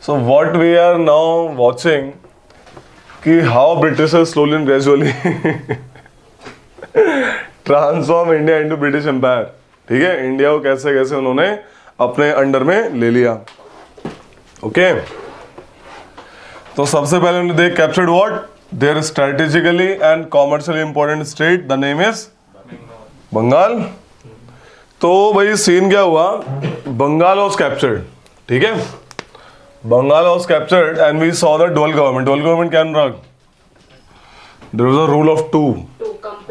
So what we are now watching कि how Britishers slowly and gradually transform India into British Empire. ठीक है, India को कैसे कैसे उन्होंने अपने अंडर में ले लिया. ओके तो सबसे पहले उन्होंने देख captured what their strategically and commercially important state, the name is Bengal. तो भाई सीन क्या हुआ, बंगाल वॉज कैप्चर्ड. ठीक है, Bengal was captured and we saw the dual government. Dual government क्या Anurag? There was a rule of two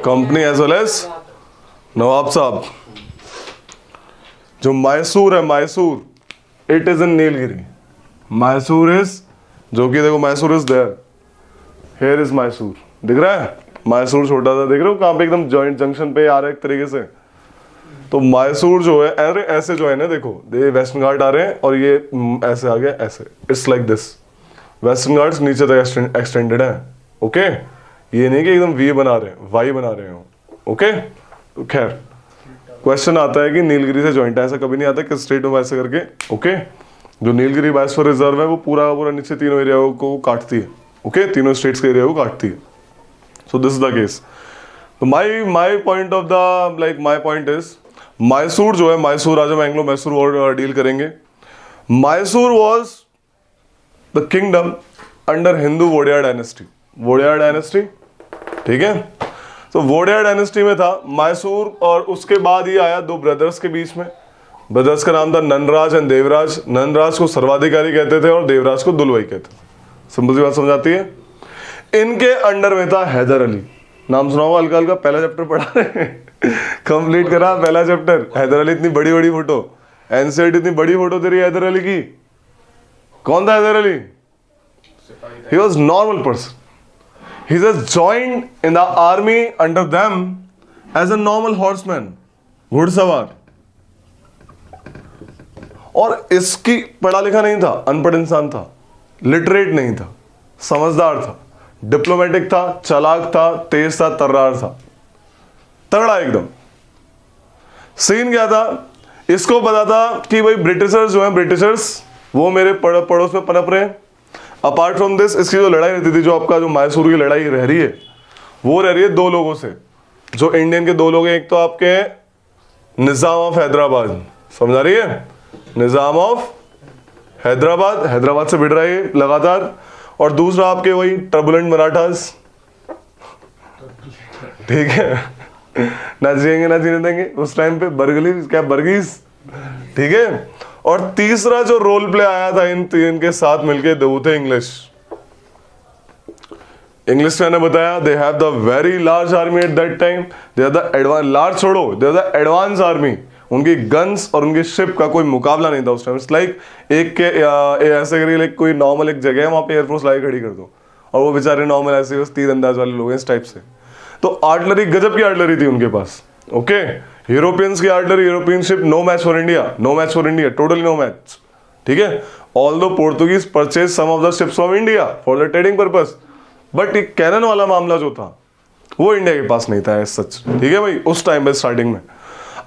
company as well as Nawab sahab. जो मैसूर है, Mysore it is in Nilgiri. Mysore is, जो कि देखो Mysore is there, here is Mysore. दिख रहा है मैसूर छोटा सा, देख रहे हो कहाँ पे एकदम जॉइंट जंक्शन पे आ रहा है एक तरीके से. तो मैसूर जो है, अरे ऐसे जो है ना, देखो ये वेस्टर्न घाट आ रहे हैं और ये ऐसे आ गया ऐसे. It's like this. Western Ghats नीचे तक एक्सटेंडेड है. ओके, ये नहीं कि एकदम वी बना रहे हैं, वाई बना रहे हो. ओके, तो खैर क्वेश्चन आता है कि नीलगिरी से ज्वाइंट है, ऐसा कभी नहीं आता कि स्टेट में वैसे करके. ओके, जो नीलगिरी बायोस्फीयर रिजर्व है वो पूरा पूरा नीचे तीनों एरिया को काटती है. ओके, तीनों स्टेट्स के एरिया को काटती है. So this is the case. तो my point of the like my point is Mysore जो है, मैसूर आज हम एंग्लो मैसूर वॉर डील करेंगे. Mysore was the kingdom under Hindu Wodeyar dynasty. Wodeyar dynasty, ठीक है. तो वोडियार डायनेस्टी में था मैसूर, और उसके बाद ये आया दो ब्रदर्स के बीच में. ब्रदर्स का नाम था नंदराज एंड देवराज. नंदराज को सर्वाधिकारी कहते थे और देवराज को दुलवाई कहते थे. सिंपल सी बात समझ आती है. इनके अंडर में था हैदर अली. नाम सुना होगा हल्का हल्का, पहला चैप्टर पढ़ा रहे हैं, कंप्लीट करा पहला चैप्टर. हैदर अली, इतनी बड़ी बड़ी फोटो, एनसीईआरटी इतनी बड़ी फोटो तेरी हैदर अली की. कौन था Haider Ali? He was normal person. He just joined in the army under them as a normal horseman, घुड़सवार. और इसकी पढ़ा लिखा नहीं था, अनपढ़ इंसान था, लिटरेट नहीं था, समझदार था, डिप्लोमेटिक था, चालाक था, तेज था, तर्रार था, तगड़ा एकदम. सीन क्या था, इसको पता था कि भाई ब्रिटिशर्स जो हैं, ब्रिटिशर्स वो मेरे पड़ोस में पनप रहे हैं. अपार्ट फ्रॉम दिस, इसकी जो लड़ाई रहती थी, जो आपका जो मैसूर की लड़ाई रह रही है, वो रह रही है दो लोगों से, जो इंडियन के दो लोग हैं. एक तो आपके निजाम ऑफ हैदराबाद, समझ आ रही है, निजाम ऑफ हैदराबाद, हैदराबाद से भिड़ रहा है लगातार. और दूसरा आपके वही टर्बुलेंट मराठास. ठीक है, ना जिएंगे ना जीने देंगे उस टाइम पे, बरगली क्या बर्गीज. ठीक है. और तीसरा जो रोल प्ले आया था इन तीन के साथ मिलके, वो थे इंग्लिश. इंग्लिश मैंने बताया, they have the very large army at that time. They are the advance, large छोड़ो, they are the advance army. उनकी गन्स और उनकी शिप का कोई मुकाबला नहीं था उस टाइम. इट्स लाइक एक के ऐसे करिए, लाइक कोई नॉर्मल एक जगह है, वहां पे एयरफोर्स लाई खड़ी कर दो और वो बेचारे नॉर्मल ऐसे तीर अंदाज वाले लोग हैं इस टाइप से. तो आर्टिलरी, गजब की आर्टिलरी थी उनके पास. ओके, यूरोपियंस की artillery, European ship, no match for India, no match for India, totally no match. ठीक है. Although Portuguese purchase some of the ships from India for the trading purpose, but एक cannon वाला मामला जो था वो India के पास नहीं था सच. ठीक है भाई, उस टाइम पे स्टार्टिंग में.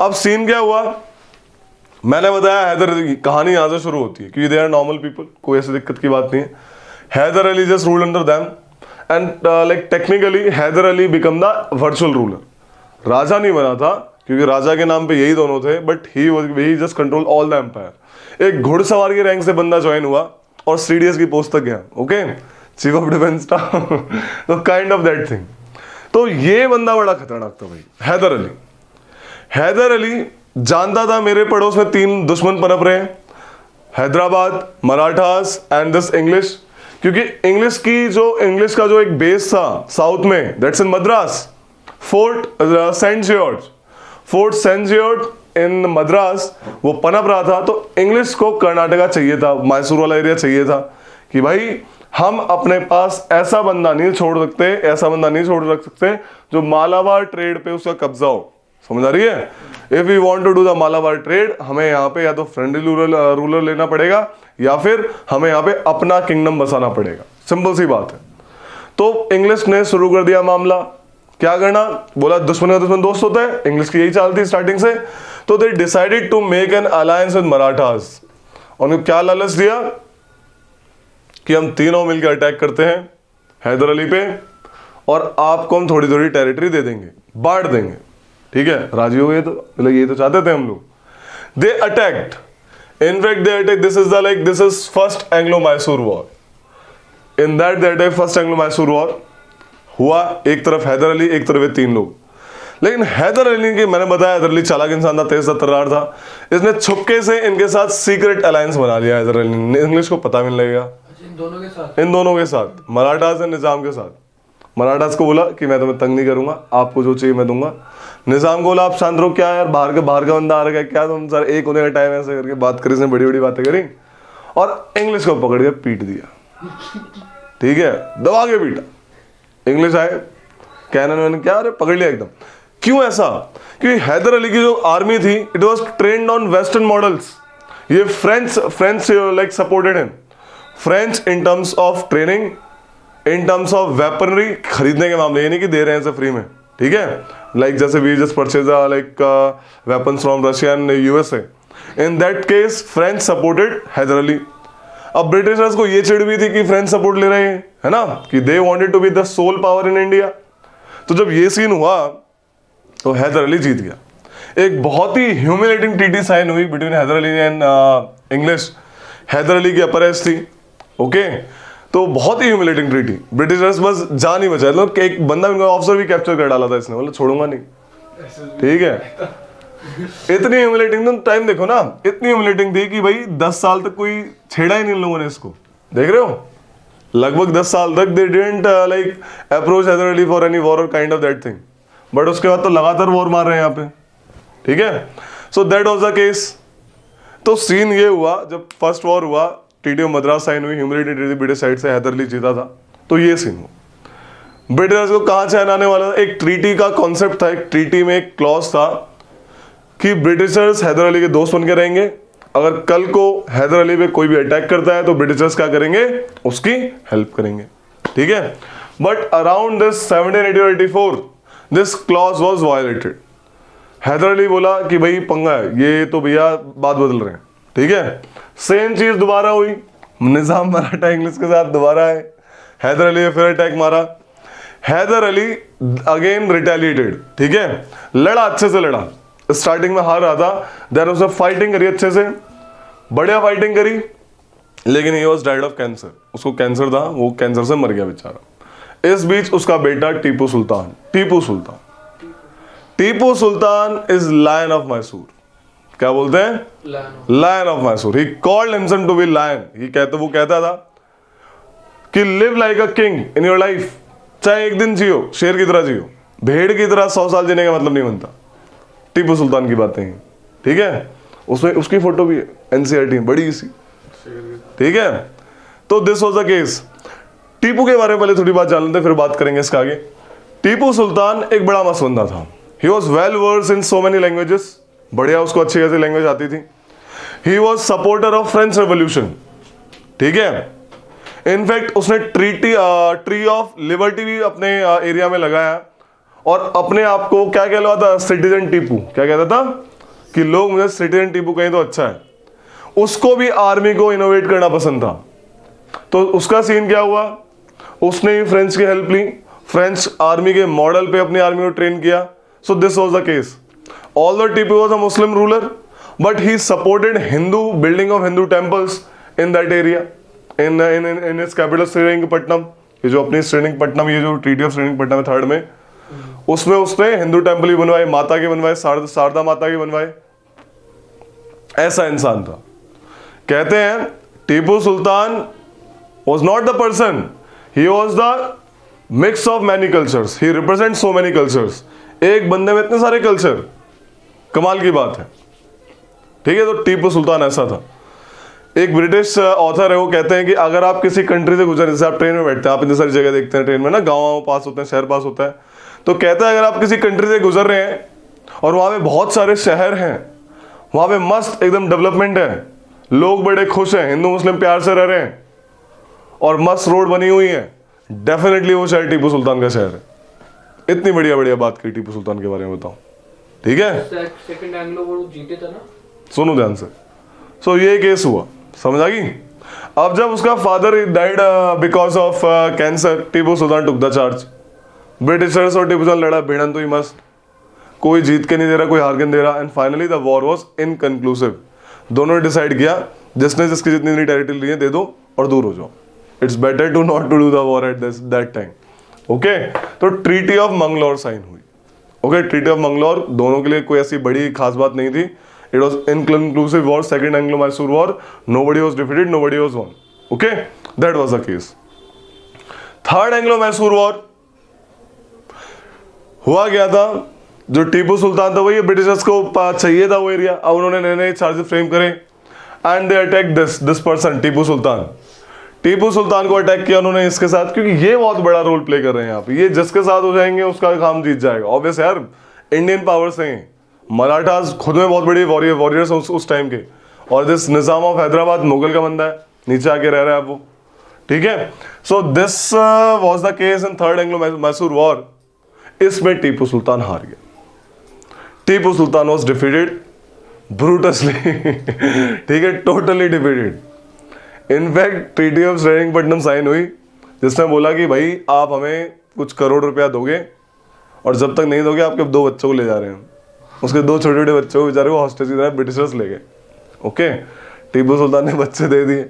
अब सीन क्या हुआ, मैंने बताया हैदर अली की कहानी यहां से शुरू होती है क्योंकि दे आर नॉर्मल पीपल, कोई ऐसी दिक्कत की बात नहीं है. Haider Ali just ruled under them and like technically Haider Ali become the virtual ruler. राजा नहीं बना था क्योंकि राजा के नाम पे यही दोनों थे, but he just control all the empire. एक घुड़सवार के रैंक से बंदा ज्वाइन हुआ और सीडीएस की पोस्ट तक गया. Okay, chief of defence staff. तो काइंड ऑफ दैट थिंग. तो ये बंदा बड़ा खतरनाक था भाई, हैदर अली. हैदर अली जानता था मेरे पड़ोस में तीन दुश्मन पनप रहे हैं, Hyderabad, Marathas and this English. क्योंकि इंग्लिश का जो एक बेस था साउथ में, that's in Madras. Fort Saint George in Madras वो पनप रहा था. तो इंग्लिश को कर्नाटका चाहिए था, मैसूर वाला एरिया चाहिए था कि भाई हम अपने पास ऐसा बंदा नहीं छोड़ सकते जो मालाबार ट्रेड पे उसका कब्जा हो. समझ आ रही है. If we want to do the Malabar trade, हमें यहाँ पे या तो फ्रेंडली रूलर लेना पड़ेगा या फिर हमें यहाँ पे अपना किंगडम बसाना पड़ेगा. सिंपल सी बात है. तो इंग्लिश ने शुरू कर दिया मामला. क्या करना, बोला दुश्मन का दुश्मन दोस्त होता है, इंग्लिश की यही चाल थी स्टार्टिंग से. तो they decided to make an alliance with Marathas. उन्हें क्या लालच दिया, कि हम तीनों मिलकर अटैक करते हैं हैदर अली पे और आपको हम थोड़ी थोड़ी टेरिटरी दे देंगे, बांट देंगे। ठीक है, राजी हो गए? तो मतलब ये तो चाहते थे हम लोग। They attacked, in fact they attack, this is first Anglo Mysore war. In that they attack first Anglo Mysore war हुआ। एक तरफ हैदर अली, एक तरफ ये तीन लोग। लेकिन हैदर अली की, मैंने बताया हैदर अली चालाक इंसान था, तेज तर्रार था। इसने छुपके से इनके साथ सीक्रेट अलायंस बना लिया हैदर अली ने। इंग्लिश को पता भी नहीं लगेगा। इन दोनों के साथ मराठास एंड निजाम के साथ। मराठास को बोला कि मैं तुम्हें तंग नहीं करूंगा, आपको जो चाहिए मैं दूंगा। निजाम को बोला आप शांत रहो, क्या यार बाहर का बंदा आ रहा है, क्या तुम सर एक होने का टाइम ऐसे करके बात करी, इसने बड़ी बड़ी बातें करी और इंग्लिश को पकड़ के पीट दिया। ठीक है, दबा के पीटा। इंग्लिश आए, कैनन मैंने क्या, अरे पकड़ लिया एकदम। क्यों ऐसा? क्योंकि हैदर अली की जो आर्मी थी, it was trained on western models. ये French like supported him. French in terms of training, in terms of weaponry, खरीदने के मामले, ये नहीं कि दे रहे हैं इसे फ्री में। ठीक है, लाइक जैसे we just purchase like weapons from Russia and USA. In that case French supported Haider Ali. अब ब्रिटिशर्स को ये चिढ़ भी थी कि फ्रेंच सपोर्ट ले रहे हैं, है ना, कि they wanted to be the sole power in India. तो जब ये सीन हुआ तो हैदर अली जीत गया। एक बहुत ही ह्यूमिलेटिंग ट्रीटी साइन हुई between Haider Ali and English. Haider Ali की अपर एज थी, ओके, तो बहुत ही ह्यूमिलेटिंग ट्रीटी। ब्रिटिशर्स बस जान ही बचाए, मतलब एक बंदा इनका ऑफिसर भी कैप्चर कर डाला था इसने, बोला छोड़ूंगा नहीं। ठीक है, इतनी ह्यूमिलेटिंग तो टाइम देखो ना, इतनी ह्यूमिलेटिंग थी कि भाई 10 साल तक कोई छेड़ा ही नहीं इन लोगों ने इसको। देख रहे हो, लगभग 10 साल तक they didn't like approach Haider Ali for any war और kind of that thing. But उसके बाद तो लगातार वॉर मार रहे हैं यहाँ पे। ठीक है, so that was the case. तो सीन ये हुआ, जब फर्स्ट वॉर हुआ, ट्रीटी ऑफ मद्रास साइन हुई, ह्यूमिलेटेड ट्रीटी ब्रिटिश साइड से, हैदर अली जीता था। तो ये सीन हुआ। ब्रिटिशर्स को कहाँ चैन आने वाला था? एक ट्रीटी का कॉन्सेप्ट था, एक ट्रीटी में एक क्लॉज था कि ब्रिटिशर्स हैदर अली के दोस्त बन के रहेंगे। अगर कल को हैदर अली पे कोई भी अटैक करता है तो ब्रिटिशर्स क्या करेंगे? उसकी हेल्प करेंगे। ठीक है, but around this 1784 this clause was violated. Haider Ali बोला कि भाई पंगा है, ये तो भैया बात बदल रहे हैं। ठीक है, सेम चीज दोबारा हुई, निजाम मराठा इंग्लिश के साथ दोबारा है, हैदर अली ने फिर अटैक मारा। Haider Ali again retaliated. ठीक है, लड़ा, अच्छे से लड़ा। स्टार्टिंग में हार रहा था, देन उसने फाइटिंग करी अच्छे से, बढ़िया फाइटिंग करी, लेकिन he was died of cancer. उसको कैंसर था, वो कैंसर से मर गया बेचारा। इस बीच उसका बेटा Tipu Sultan is lion of Mysore. क्या बोलते हैं? Lion of Mysore. He called himself to be lion. वो कहता था कि live like a king in your life. चाहे एक दिन जियो, शेर की तरह जियो, भेड़ की तरह 100 साल जीने का मतलब नहीं बनता। टीपू सुल्तान की बातें हैं। ठीक है, उसमें उसकी फोटो भी है एनसीईआरटी बड़ी सी। ठीक है, तो this was the case. Tipu के बारे में पहले थोड़ी बात जान लेते, फिर बात करेंगे इसके आगे। टीपू सुल्तान एक बड़ा मस्त बंदा था। He was well versed in so many languages, बढ़िया उसको अच्छी खासी लैंग्वेज आती थी। He was supporter of French revolution. ठीक है, इनफैक्ट उसने ट्री ऑफ लिबर्टी भी अपने एरिया में लगाया और अपने आप को क्या कहलाता? सिटीजन टीपू। क्या कहता था? कि लोग मुझे सिटीजन टीपू कहें तो अच्छा है। उसको भी आर्मी को इनोवेट करना पसंद था। तो उसका सीन क्या हुआ? उसने ही फ्रेंच की हेल्प ली, फ्रेंच आर्मी के मॉडल पे अपनी आर्मी को ट्रेन किया। So this was the case. Although Tipu was a Muslim ruler, but he supported Hindu building of Hindu temples in that area, in his capital Srirangapatnam. ये जो अपनी श्रीरंगपट्टनम, ये जो ट्रीटी ऑफ श्रीरंगपट्टनम है थर्ड में, उसमें उसने हिंदू टेम्पल भी बनवाए, माता के बनवाए, शारदा माता के बनवाए। ऐसा इंसान था। कहते हैं Tipu Sultan was not the person, he was the mix of many cultures, he represents so many cultures। एक बंदे में इतने सारे कल्चर, कमाल की बात है। ठीक है, तो टीपू सुल्तान ऐसा था। एक ब्रिटिश ऑथर है, वो कहते हैं कि अगर आप किसी कंट्री से गुजर, जैसे आप ट्रेन में बैठते हैं, आप इतनी सारी जगह देखते हैं ट्रेन में ना, गाँव पास होते हैं, शहर पास होता है, तो कहता है अगर आप किसी कंट्री से गुजर रहे हैं और वहाँ पे बहुत सारे शहर हैं, वहाँ पे मस्त एकदम डेवलपमेंट है, लोग बड़े खुश हैं, हिंदू मुस्लिम प्यार से रह रहे हैं और मस्त रोड बनी हुई है, डेफिनेटली वो शहर टीपू सुल्तान का शहर है। इतनी बढ़िया बढ़िया बात की टीपू सुल्तान के बारे में बताऊं। ठीक है, सेकंड एंग्लो वॉर जीते थे ना, सुनो ध्यान से। सो ये केस हुआ, समझ आ गई। अब जब उसका father died because of cancer, Tipu Sultan took the charge. Britishers और टीपू सुल्तान लड़ा भिड़न तो ही मस्त, कोई जीत के नहीं दे रहा, कोई हार के नहीं दे रहा। And finally the war was inconclusive. दोनों ने डिसाइड किया जिसने जिसकी जितनी जितनी टेरिटरी ली है दे दो और दूर हो जाओ। It's better to not to do the war at that time. Okay, तो ट्रीटी ऑफ मंगलौर साइन हुई। ओके, ट्रीटी ऑफ मंगलौर दोनों के लिए कोई ऐसी बड़ी खास बात नहीं थी। It was inconclusive war, second Anglo Mysore war, nobody was defeated, nobody was won. Okay, that was the case. Third Anglo Mysore war हुआ गया था, जो टीपू सुल्तान था वही ब्रिटिशर्स को चाहिए था वो एरिया। अब उन्होंने नए नए चार्जेस फ्रेम करे and they attack this person Tipu Sultan. Tipu Sultan को अटैक किया उन्होंने इसके साथ, क्योंकि ये बहुत बड़ा रोल प्ले कर रहे हैं यहाँ पे। ये जिसके साथ हो जाएंगे उसका काम जीत जाएगा। ऑब्वियस यार, इंडियन पावर्स हैं, मराठास खुद में बहुत बड़ी वॉरियर्स उस टाइम के, और this Nizam of Hyderabad Mughal का बंदा है, नीचे आके रह रहा है वो। ठीक है, so this was the case in third Anglo Mysore war. इसमें टीपू सुल्तान हार गया। Tipu Sultan was defeated brutally. ठीक है, totally defeated. In fact treaty of Srirangapatnam sign हुई, जिसमें बोला कि भाई आप हमें कुछ करोड़ रुपया दोगे और जब तक नहीं दोगे आपके 2 बच्चों को ले जा रहे हैं। उसके 2 छोटे छोटे बच्चों को बेचारे को हॉस्टेज की तरह ब्रिटिशर्स ले गए। ओके, टीपू सुल्तान ने बच्चे दे दिए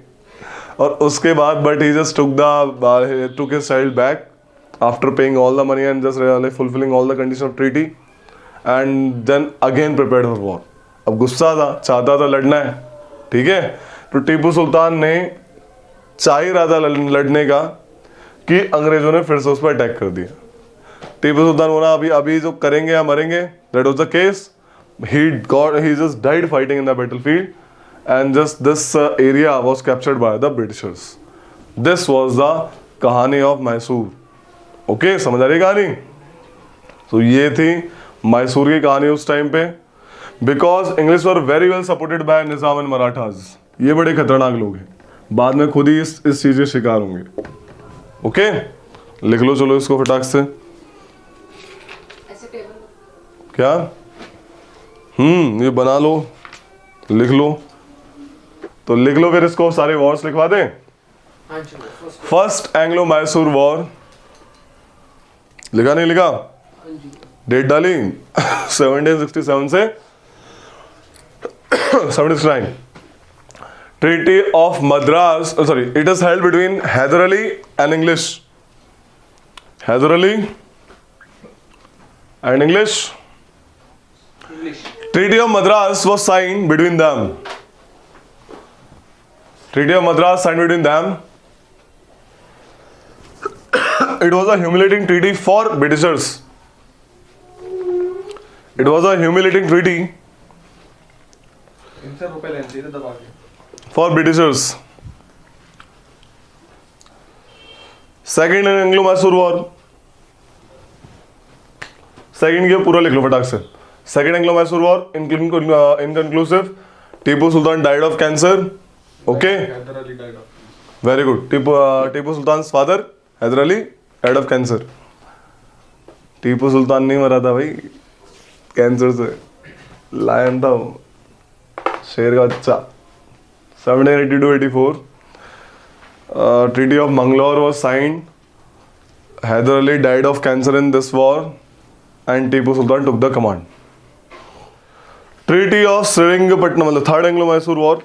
और उसके बाद but he just took his child back after paying all the money and just fulfilling all the condition of treaty and then again prepared for war. अब गुस्सा था, चाहता था लड़ना है। ठीक है, तो टीपू सुल्तान ने चाह ही रहा था लड़ने का कि अंग्रेजों ने फिर से उस पर अटैक कर दिया। टीपू सुल्तान बोला अभी जो करेंगे या मरेंगे। That was the case. he just died fighting in the battlefield and just this area was captured by the Britishers. This was the कहानी ऑफ मैसूर। ओके, समझ आ रही कहानी? तो ये थी मैसूर की कहानी उस टाइम पे। Because English were very well supported by Nizam and Marathas. ये बड़े खतरनाक लोग हैं, बाद में खुद ही इस चीज के शिकार होंगे। ओके, लिख लो चलो इसको फटाक से। क्या? ये बना लो, लिख लो। तो लिख लो फिर इसको, सारे वॉर्स लिखवा दें। फर्स्ट एंग्लो मैसूर वॉर, लिखा नहीं लिखा? डेट डाली 1767 से 79। Treaty of Madras, sorry, it is held between Haider Ali and English. Haider Ali and English. Treaty of Madras was signed between them. Treaty of Madras signed between them. It was a humiliating treaty for Britishers. It was a humiliating treaty for Britishers. Second Anglo-Mysore War. Second के पूरा लिख लो फटाक से। Second Anglo-Mysore War inconclusive. Tipu Sultan died of cancer. Okay. Hyder Ali died of. Very good. Tipu Sultan's father Hyder Ali died of cancer. Tipu Sultan नहीं मरा था भाई cancer से, लायन था वो, शेर का बच्चा। 1782-84 treaty of Mangalore was signed. Hyder Ali died of cancer in this war and Tipu Sultan took the command. Treaty of Srirangapatnam, मतलब थर्ड एंग्लो मैसूर वॉर।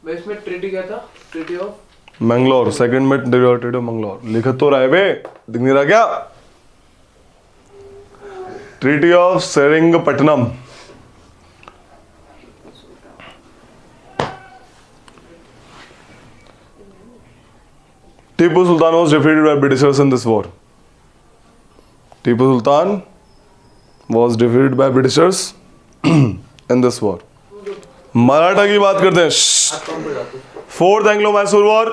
इसमें ट्रीटी क्या था? ट्रीटी ऑफ मंगलौर, सेकंड में ट्रीटी ऑफ मंगलौर। लिख तो रहा है बे, दिख नहीं रहा क्या? Treaty of Srirangapatnam. Tipu Sultan was defeated by Britishers in this war. Tipu Sultan was defeated by Britishers in this war. Maratha की बात करते हैं। Fourth Anglo Mysore war,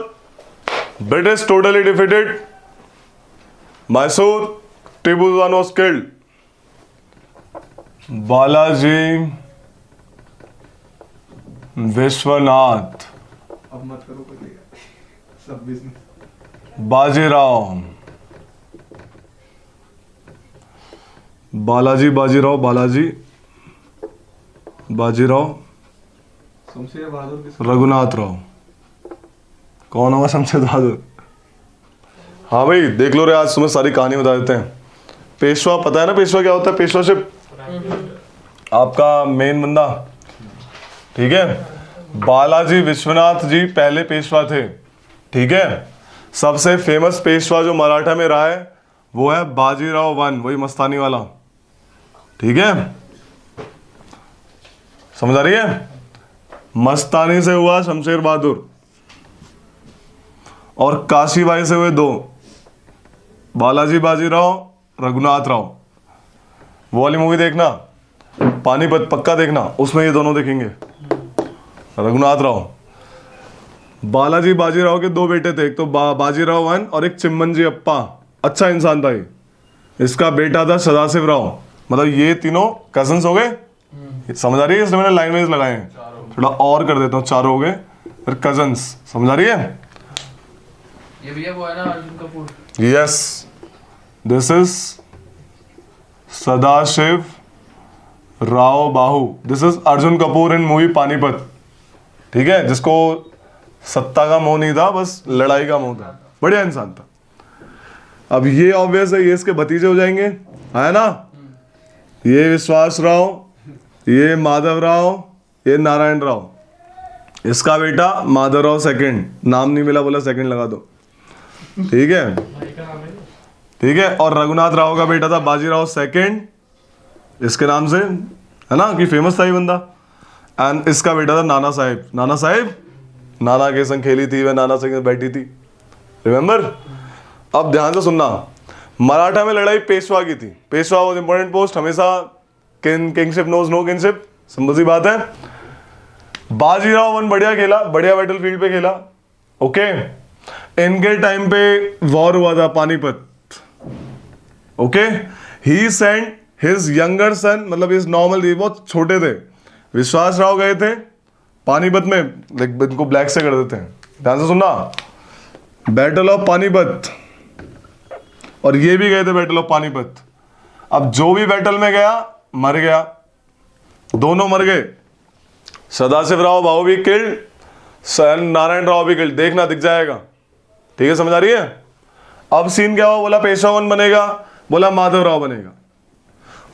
British totally defeated. Mysore, Tipu Sultan was killed. Balaji Vishwanath, अब मत करो पहले सब बिजनेस। बाजीराव, बालाजी बाजीराव, शमशेर बहादुर रघुनाथ राव। कौन होगा शमशेर बहादुर? हाँ भाई देख लो रे, आज तुम्हें सारी कहानी बता देते हैं। पेशवा पता है ना पेशवा क्या होता है? पेशवाशिप आपका मेन बंदा, ठीक है। बालाजी विश्वनाथ जी पहले पेशवा थे, ठीक है। सबसे फेमस पेशवा जो मराठा में रहा है वो है बाजीराव वन, वही मस्तानी वाला, ठीक है। समझ आ रही है? मस्तानी से हुआ शमशेर बहादुर और काशीबाई से हुए दो, बालाजी बाजीराव, रघुनाथ राव। वो वाली मूवी देखना पानीपत, पक्का देखना, उसमें ये दोनों देखेंगे, रघुनाथ राव। बालाजी बाजीराव के दो बेटे थे, एक तो बाजीराव वन और एक चिम्मनजी अप्पा, अच्छा इंसान था ये। इसका बेटा था सदाशिव राव। मतलब ये तीनों कजन्स हो गए, समझ आ रही है? इसलिए मैंने लाइन वाइज लगाए हैं, थोड़ा और कर देता हूँ, चारों हो गए फिर कजन्स, समझ आ रही है? ये भैया वो है ना Arjun Kapoor. Yes, this is Sadashiv Rao Bahu, this is Arjun Kapoor in movie Panipat, ठीक है। जिसको सत्ता का मोह नहीं था, बस लड़ाई का मोह था, बढ़िया इंसान था। अब ये ऑब्वियस है, ये इसके भतीजे हो जाएंगे, है ना। ये विश्वास राव, ये माधव राव, ये नारायण राव। इसका बेटा माधव राव सेकंड, नाम नहीं मिला बोला सेकंड लगा दो, ठीक है, ठीक है। और रघुनाथ राव का बेटा था बाजीराव सेकंड, इसके नाम से, है ना, कि फेमस था ये बंदा। एंड इसका बेटा था नाना साहिब। नाना साहिब नाना के संग खेली थी, वह नाना संग बैठी थी, रिमेंबर। अब ध्यान से सुनना, मराठा में लड़ाई पेशवा की थी। पेशवा वॉज इंपॉर्टेंट पोस्ट, हमेशा kingship knows no kingship, simple सी बात है। बाजीराव वन बढ़िया खेला, बढ़िया बैटल फील्ड पे खेला, ओके। इनके टाइम पे वॉर हुआ था पानीपत, ओके। ही सेंट हिज यंगर सन, मतलब इस नॉर्मल, बहुत छोटे थे। विश्वास राव गए थे पानीपत में, इनको ब्लैक से कर देते हैं, ध्यान से सुनना, बैटल ऑफ पानीपत। और ये भी गए थे बैटल ऑफ पानीपत। अब जो भी बैटल में गया मर गया, दोनों मर गए। सदाशिव राव बाहू भी किल्ड, नारायण राव भी किल्ड, देखना दिख जाएगा, ठीक है, समझ आ रही है? अब सीन क्या हुआ, बोला पेशवा वन बनेगा, बोला माधव राव बनेगा।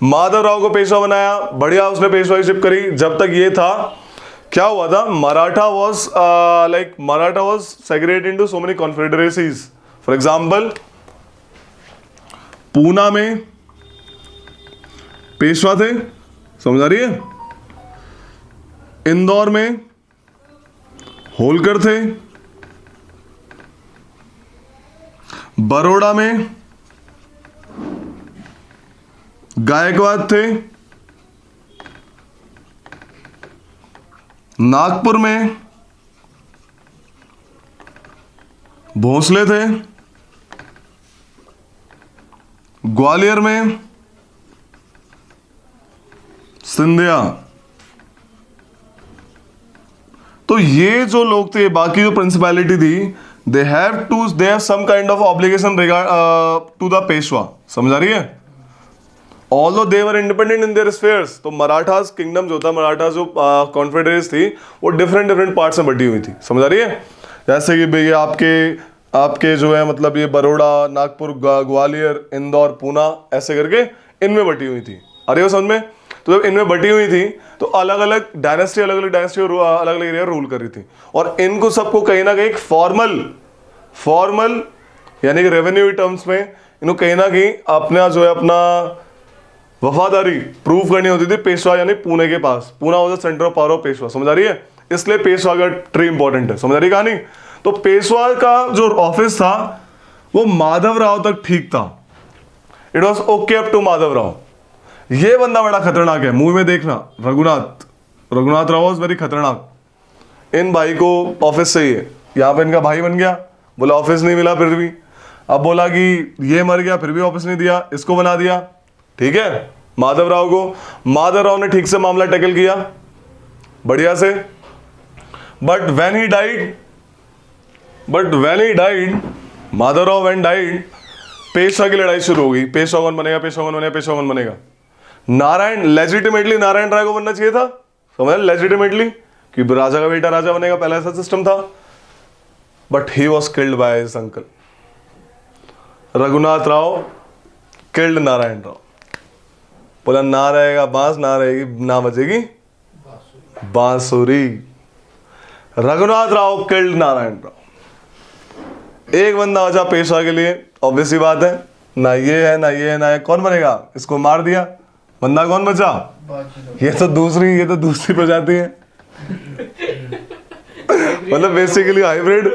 माधव राव को पेशवा बनाया, बढ़िया उसने पेशवाईशिप करी। जब तक ये था, क्या हुआ था, Maratha was segregated into so many confederacies. For example, Poona में पेशवा थे, समझ आ रही है? इंदौर में होलकर थे, बड़ौदा में गायकवाड़ थे, नागपुर में भोसले थे, ग्वालियर में सिंधिया। तो ये जो लोग थे, बाकी जो प्रिंसिपैलिटी थी, they have some kind of obligation to the Peshwa, समझ आ रही है? Although they were independent in their spheres. तो मराठास किंगडम जो था, मराठा जो कॉन्फेडरेसी थी, वो डिफरेंट पार्ट्स में बटी हुई थी, समझ आ रही है? जैसे कि भैया आपके जो है, मतलब ये बड़ौदा, नागपुर, ग्वालियर, इंदौर, पूना, ऐसे करके इनमें बटी हुई थी। अरे वो समझ में? तो जब इनमें बटी हुई थी तो अलग अलग डायनेस्टी अलग अलग एरिया रूल कर रही थी, और इनको सबको कहीं ना कहीं फॉर्मल यानी कि रेवेन्यू टर्म्स में इनको कहीं ना कहीं अपना जो है, अपना वफादारी प्रूव करनी होती थी पेशवा यानी पुणे के पास। Poona was the centre of power of Peshwa, समझ आ रही है? इसलिए पेशवा का ट्री इंपॉर्टेंट है, समझ आ रही कहानी? तो पेशवा का जो ऑफिस था वो माधव राव तक ठीक था, it was okay up to Madhav Rao. ये बंदा बड़ा खतरनाक है, मूवी में देखना, रघुनाथ राव वॉज वेरी खतरनाक। इन भाई को ऑफिस चाहिए, यहाँ पे इनका भाई बन गया, बोला ऑफिस नहीं मिला, फिर भी अब बोला कि ये मर गया, फिर भी ऑफिस नहीं दिया, इसको बना दिया, ठीक है, माधव राव को। माधव राव ने ठीक से मामला टैकल किया बढ़िया से, but when he died, Madhav Rao when died, Peshwa की लड़ाई शुरू हो गई। पेशवा कौन बनेगा? लेजिटिमेटली नारायण राय को बनना चाहिए था, समझ, लेजिटिमेटली, कि राजा का बेटा राजा बनेगा, पहला ऐसा सिस्टम था। But he was killed by his uncle. Raghunath Rao killed Narayan Rao. बोला ना रहेगा बांस, ना रहेगी, ना बजेगी बांसुरी. रघुनाथ राव किल्ड नारायण राव. एक बंदा बचा पेशवा के लिए, ऑब्वियस सी बात है, ना ये है ना ये है ना ये, कौन बनेगा? इसको मार दिया, बंदा कौन बचा? ये तो दूसरी प्रजाति है. मतलब बेसिकली हाइब्रिड.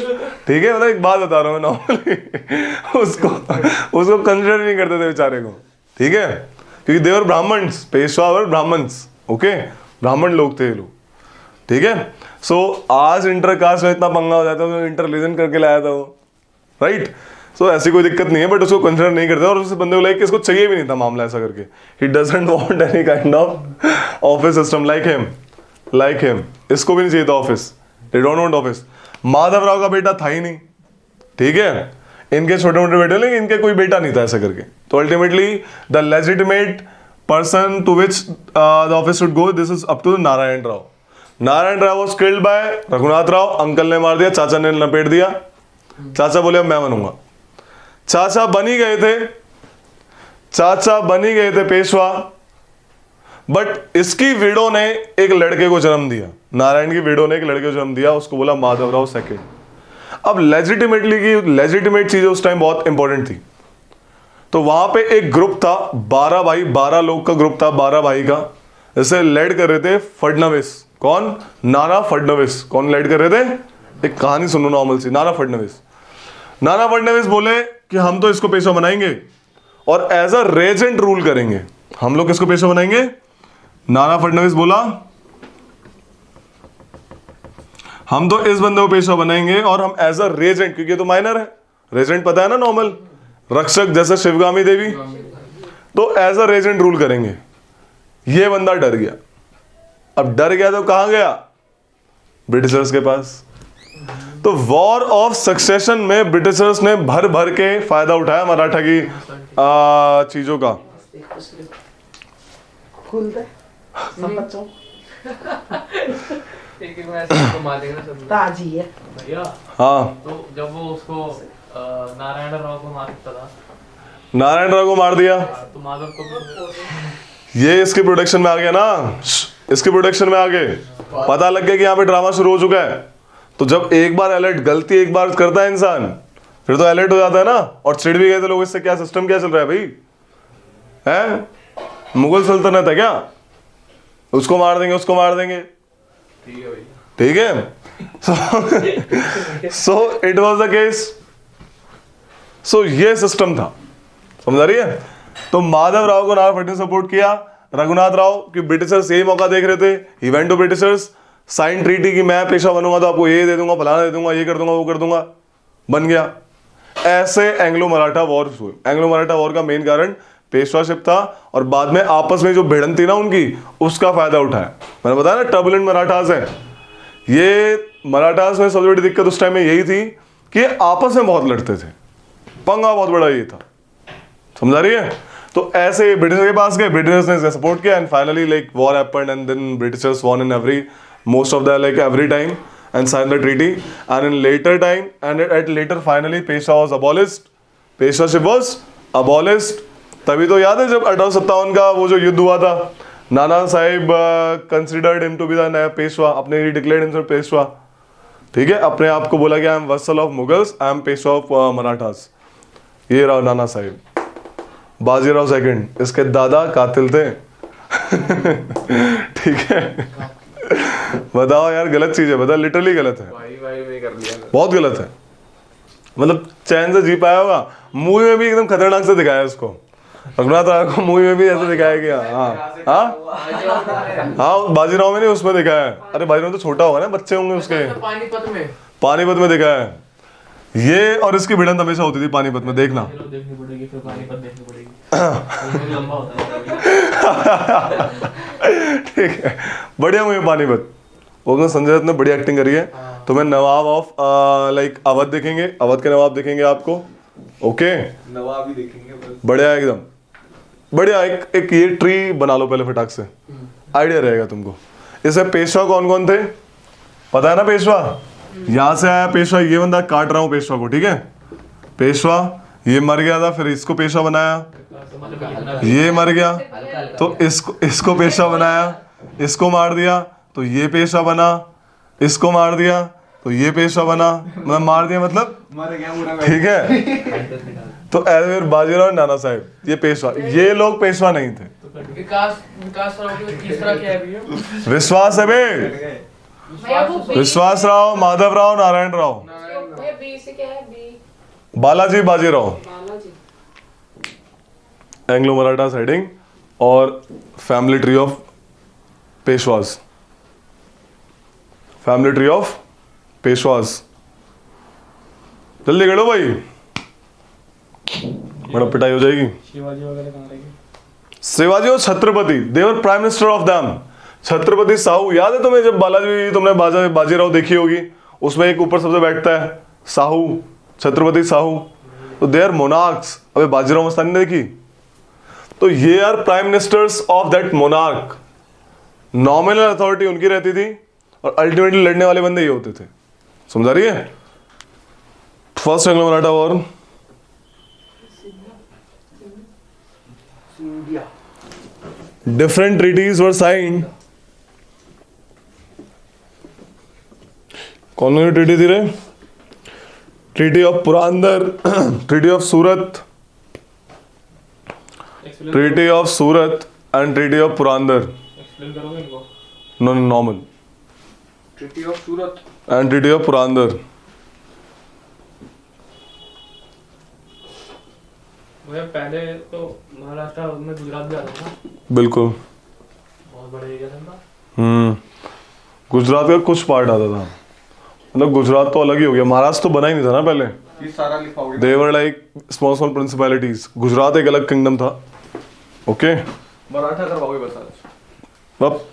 ठीक है, मतलब एक बात बता रहा हूँ मैं, नॉर्मली उसको कंसिडर नहीं करते थे बेचारे को. ठीक है, क्योंकि देवर ब्राह्मण्स, पेशवा और ब्राह्मण्स. ओके, ब्राह्मण लोग थे ये लोग. ठीक है, सो आज इंटरकास्ट में इतना पंगा हो जाता है, इंटर रिलीजन करके लाया था वो. राइट, सो ऐसी कोई दिक्कत नहीं है, बट उसको कंसिडर नहीं करते. और उस बंदे को लाइक इसको चाहिए भी नहीं था मामला ऐसा करके. He doesn't want any kind of office system like him. इसको भी नहीं चाहिए था office. They don't want office. Madhav Rao का बेटा था ही नहीं. ठीक है, इनके छोटे मोटे बेटे, लेकिन इनके कोई बेटा नहीं था ऐसा करके. तो ultimately the legitimate person to which the office should go, this is up to Narayan Rao. Narayan Rao was killed by Raghunath Rao. Uncle ने मार दिया, चाचा ने लपेट दिया. चाचा बोले अब मैं बनूंगा. चाचा बन ही गए थे पेशवा. बट इसकी विडो ने एक लड़के को जन्म दिया. नारायण की विडो ने एक लड़के को जन्म दिया, उसको बोला माधव राव सेकेंड. अब लेजिटिमेट चीजें उस टाइम बहुत इंपॉर्टेंट थी. तो वहां पे एक ग्रुप था, 12 भाई, 12 लोग का ग्रुप था, 12 भाई का. जैसे लेड कर रहे थे फडणवीस. कौन? नाना फडणवीस. कौन लेड कर रहे थे? एक कहानी सुनो नॉर्मल सी. नाना फडणवीस बोले कि हम तो इसको पेशवा बनाएंगे और एज अ रेजेंट रूल करेंगे. हम लोग किसको पेशवा बनाएंगे? नाना फडणवीस बोला हम तो इस बंदे को पेशवा बनाएंगे और हम एज अ रेजेंट, क्योंकि ये तो माइनर है. रेजेंट पता है ना, नॉर्मल रक्षक जैसे शिवगामी देवी. तो एज अ रेजेंट रूल करेंगे. ये बंदा डर गया. अब डर गया तो कहां गया? ब्रिटिशर्स के पास. तो वॉर ऑफ सक्सेशन में ब्रिटिशर्स ने भर भर के फायदा उठाया मराठा की चीजों का. ताजी है भैया. हाँ, तो जब वो उसको नारायण राव को मार सकता था, नारायण राव को मार दिया. तो माधव को ये इसकी प्रोडक्शन में आ गया ना, इसकी प्रोडक्शन में आ गए. पता लग गया कि यहाँ पे ड्रामा शुरू हो चुका है. तो जब एक बार अलर्ट, गलती एक बार करता है इंसान, फिर तो अलर्ट हो जाता है ना. और चिढ़ भी गए थे लोग इससे. क्या सिस्टम क्या चल रहा है भाई? है मुगल सल्तनत है क्या? उसको मार देंगे, उसको मार देंगे. ठीक है. So it was the case. So ये सिस्टम था, समझ रही है. तो माधव राव को नाना फडणवीस सपोर्ट किया. रघुनाथ राव की ब्रिटिशर्स यही मौका देख रहे थे. He went to Britishers, sign treaty की मैं पेशवा बनूंगा तो आपको ये दे दूंगा, फलाना दे दूंगा, ये कर दूंगा, वो कर दूंगा. बन गया. ऐसे एंग्लो मराठा वॉर हुए. एंग्लो मराठा वॉर का मेन कारण पेशवाशिप था और बाद में आपस में जो भिड़ंत थी ना उनकी, उसका फायदा उठाया. मैंने बताया ना टर्बुलेंट मराठास है. ये मराठास में सबसे बड़ी दिक्कत उस टाइम में यही थी कि आपस में बहुत लड़ते थे. पंगा बहुत बड़ा ये था, समझा रही है. तो ऐसे ब्रिटिशर्स के पास गए, ब्रिटिशर्स ने सपोर्ट किया and finally like war happened and then Britishers won in every most of the like every time and signed the treaty. And in later time and at later finally Peshwa was abolished. Peshwaship was abolished. तभी तो याद है जब 1857 का वो जो युद्ध हुआ था, Nana Sahib considered him to be the नया पेशवा. अपने ही डिक्लेयर्ड हिमसेल्फ पेशवा. ठीक है, अपने आप को बोला कि I am vassal of Mughals, I am Peshwa of Marathas. ये रहा नाना साहिब. बाजीराव सेकंड इसके दादा कातिल थे. ठीक है. बताओ यार, गलत चीज है. बता, लिटरली गलत है. भाई कर लिया. बहुत गलत है. मतलब चैन से जी पाया होगा. मूवी में भी एकदम खतरनाक से दिखाया उसको. रघुनाथ राव को मूवी में भी ऐसे दिखाया गया. हाँ, बाजीराव में नहीं, उसमें दिखाया है. अरे बाजीराव तो छोटा होगा ना, बच्चे होंगे उसके. पानीपत में दिखाया है ये. और इसकी भिड़ंत हमेशा होती थी पानीपत में, देखना. देखनी पड़ेगी, फिर पानीपत देखनी पड़ेगी. लंबा होता है. ठीक है, बढ़िया मूवी पानीपत. वो संजय दत्त ने बड़ी एक्टिंग करी है. तो मैं नवाब ऑफ लाइक अवध देखेंगे. अवध के नवाब देखेंगे आपको. ओके, नवाब ही देखेंगे बस. बढ़िया एकदम बढ़िया. एक ये ट्री बना लो पहले फटाक से, आइडिया रहेगा तुमको. इससे पेशवा कौन कौन थे पता है ना? पेशवा यहां से आया पेशवा, ये बंदा काट रहा हूं पेशवा को, ठीक है। पेशवा ये मर गया था, फिर इसको पेशवा बनाया, ये मर गया तो इसको पेशवा बनाया, इसको मार दिया तो ये पेशवा बना, इसको मार दिया तो ये पेशवा बना, मतलब मार दिया मतलब मर गया पूरा। ठीक है। तो ऐसे बाजीराव नाना साहब ये पेशवा, ये लोग पेशवा नहीं थे। विकास राव के तीसरा क्या है भैया? विश्वास है बे, विश्वास राव, माधव राव, नारायण राव, बी से क्या है? B Balaji Bajirao, Balaji. Anglo Maratha heading और family tree of Peshwas, family tree of Peshwas. जल्दी करो भाई, बड़ा पिटाई हो जाएगी। शिवाजी वगैरह कहाँ रहेंगे? शिवाजी और Chhatrapati, they were prime minister of them. Chhatrapati Sahu याद है तुम्हें, जब बालाजी तुमने बाजीराव देखी होगी, उसमें एक ऊपर सबसे बैठता है साहू, छत्रपति साहू, तो दे आर मोनार्क्स। अबे बाजीराव मस्तानी ने देखी, तो ये are prime ministers of that monarch. Nominal authority उनकी रहती थी और अल्टीमेटली लड़ने वाले बंदे ये होते थे। समझा रही है? First Anglo Maratha war, different treaties were signed. कौन सी ट्रीटी थी रे? Treaty of Purandar, treaty of Surat, treaty of Surat and treaty of Purandar. Explain करोगे इनको? No normal, treaty of Surat and treaty of Purandar. भैया पहले तो महाराष्ट्र में गुजरात भी आता था ना? बिल्कुल, बहुत बड़ा एरिया था। गुजरात का कुछ पार्ट आता था, मतलब गुजरात तो अलग ही हो गया, महाराष्ट्र तो बना ही नहीं था ना पहले। ये सारा लिखाओगे? They were like small small principalities. Gujarat एक अलग किंगडम था। ओके, मराठा करवाओगे बस आज। अब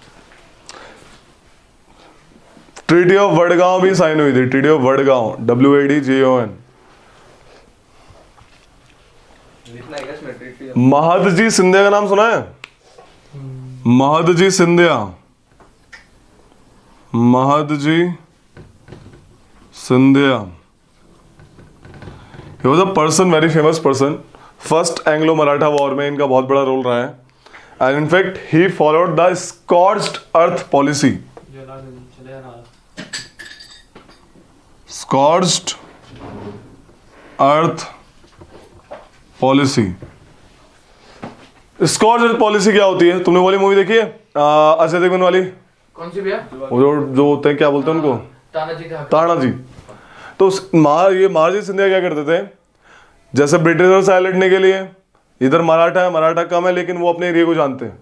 ट्रीटी ऑफ वडगांव भी साइन हुई थी। Treaty of Wadgaon, WADGAON। लिखना है इसमें ट्रीटी ऑफ। महदजी सिंधिया का नाम सुना है? Mahadji Scindia, Mahadji Scindia, he was a person, very famous person. First Anglo Maratha war में इनका बहुत बड़ा रोल रहा है, and in fact he followed the scorched earth policy. Scorched earth policy. Scorched earth policy क्या होती है? तुमने वाली मूवी देखी है अजय देवगन वाली? कौन सी भैया? वो जो होते हैं, क्या बोलते हैं उनको? तानाजी का। तानाजी। तो ये महाराज सिंधिया क्या करते थे, जैसे ब्रिटिशर्स आए लड़ने के लिए, इधर मराठा है, मराठा कम है लेकिन वो अपने एरिया को जानते हैं,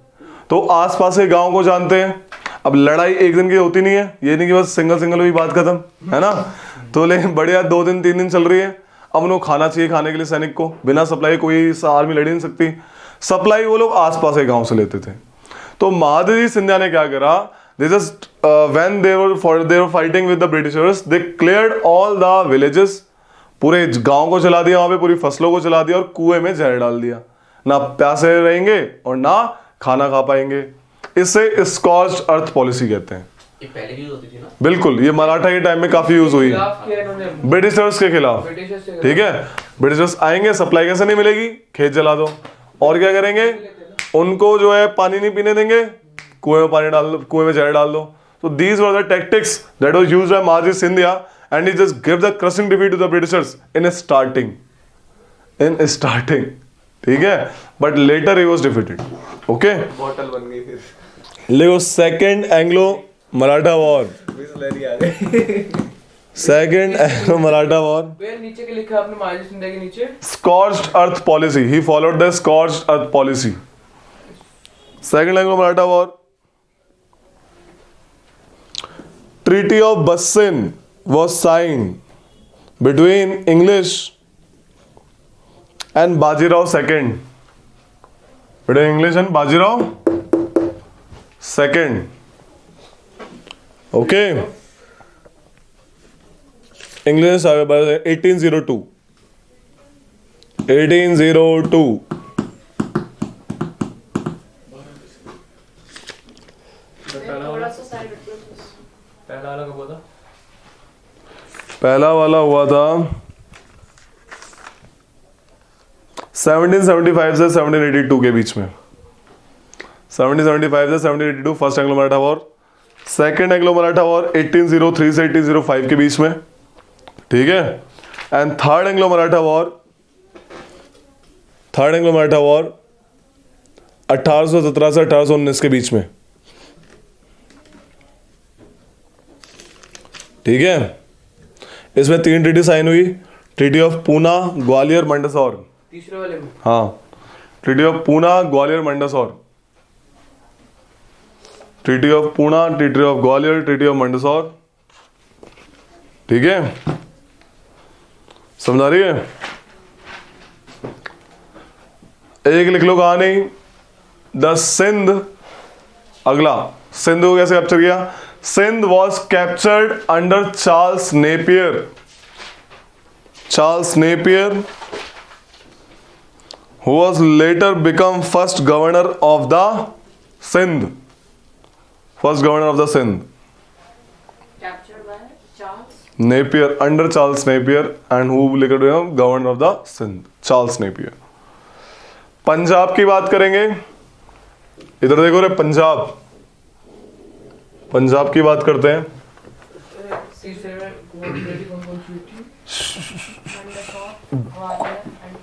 तो आसपास के गांव को जानते हैं। अब लड़ाई एक दिन की होती नहीं है, ये नहीं कि बस सिंगल हुई बात खत्म, है ना? तो लेकिन बढ़िया 2 दिन 3 दिन चल रही है। अब उनको खाना चाहिए, खाने के लिए सैनिक को, बिना सप्लाई कोई आर्मी लड़ नहीं सकती। सप्लाई वो लोग आसपास के गांव से लेते थे। तो महादजी सिंधिया ने क्या करा, they just when they were fighting with the Britishers, they cleared all the villages, पूरे गांव को चला दिया, वहां पे पूरी फसलों को चला दिया और कुएं में जहर डाल दिया। ना प्यासे रहेंगे और ना खाना खा पाएंगे। इसे स्कॉर्च्ड अर्थ पॉलिसी कहते हैं। ये पहले भी होती थी ना? बिल्कुल, ये मराठा के टाइम में काफी यूज हुई, ब्रिटिशर्स के खिलाफ। ठीक है, ब्रिटिशर्स आएंगे, सप्लाई कैसे नहीं मिलेगी, खेत जला दो, और क्या करेंगे, उनको जो है पानी नहीं पीने देंगे, कुएं में पानी डाल दो, कुएं में जहर डाल दो। तो these were the tactics that was used by Mahadji Scindia, and he just give the crushing defeat to the Britishers in starting. ठीक है, but later he was defeated. Okay, bottle बन गई फिर। लेकिन second Anglo Maratha war, Bisleri आ गई। Second Anglo Maratha war, नीचे के लिखा आपने महाराज सिंधिया के नीचे scorched earth policy. He followed the scorched earth policy. Second Anglo Maratha war, Treaty of Bassein was signed between English and Bajirao II. Between English and Bajirao II. Okay. English 1802. 1802. थोड़ा सा side पहला वाला कब हुआ था? पहला वाला हुआ था 1775 से 1782 के बीच में। 1775 से 1782 first Anglo Maratha war. Second Anglo Maratha war 1803 से 1805 के बीच में, ठीक है। And third Anglo Maratha war 1817 से 1819 के बीच में, ठीक है। इसमें 3 ट्रीटी साइन हुई, ट्रीटी ऑफ पूना, ग्वालियर, मंडसौर। तीसरे वाले में हाँ, treaty of Poona, Gwalior, Mandsaur. Treaty of Poona, treaty of Gwalior, treaty of Mandsaur, ठीक है। समझ आ रही है? एक लिख लो कहानी, द सिंध। अगला, सिंध को कैसे कैप्चर किया? Sindh was captured under Charles Napier. Charles Napier who was later become first governor of the Sindh. First governor of the Sindh. Captured by Charles. Napier, under Charles Napier, and who later became governor of the Sindh. Charles Napier. Punjab की बात करेंगे, इधर देखो रे, पंजाब। पंजाब की बात करते हैं। तीसरे में कौन सी थी? Mandatory, Gwalior and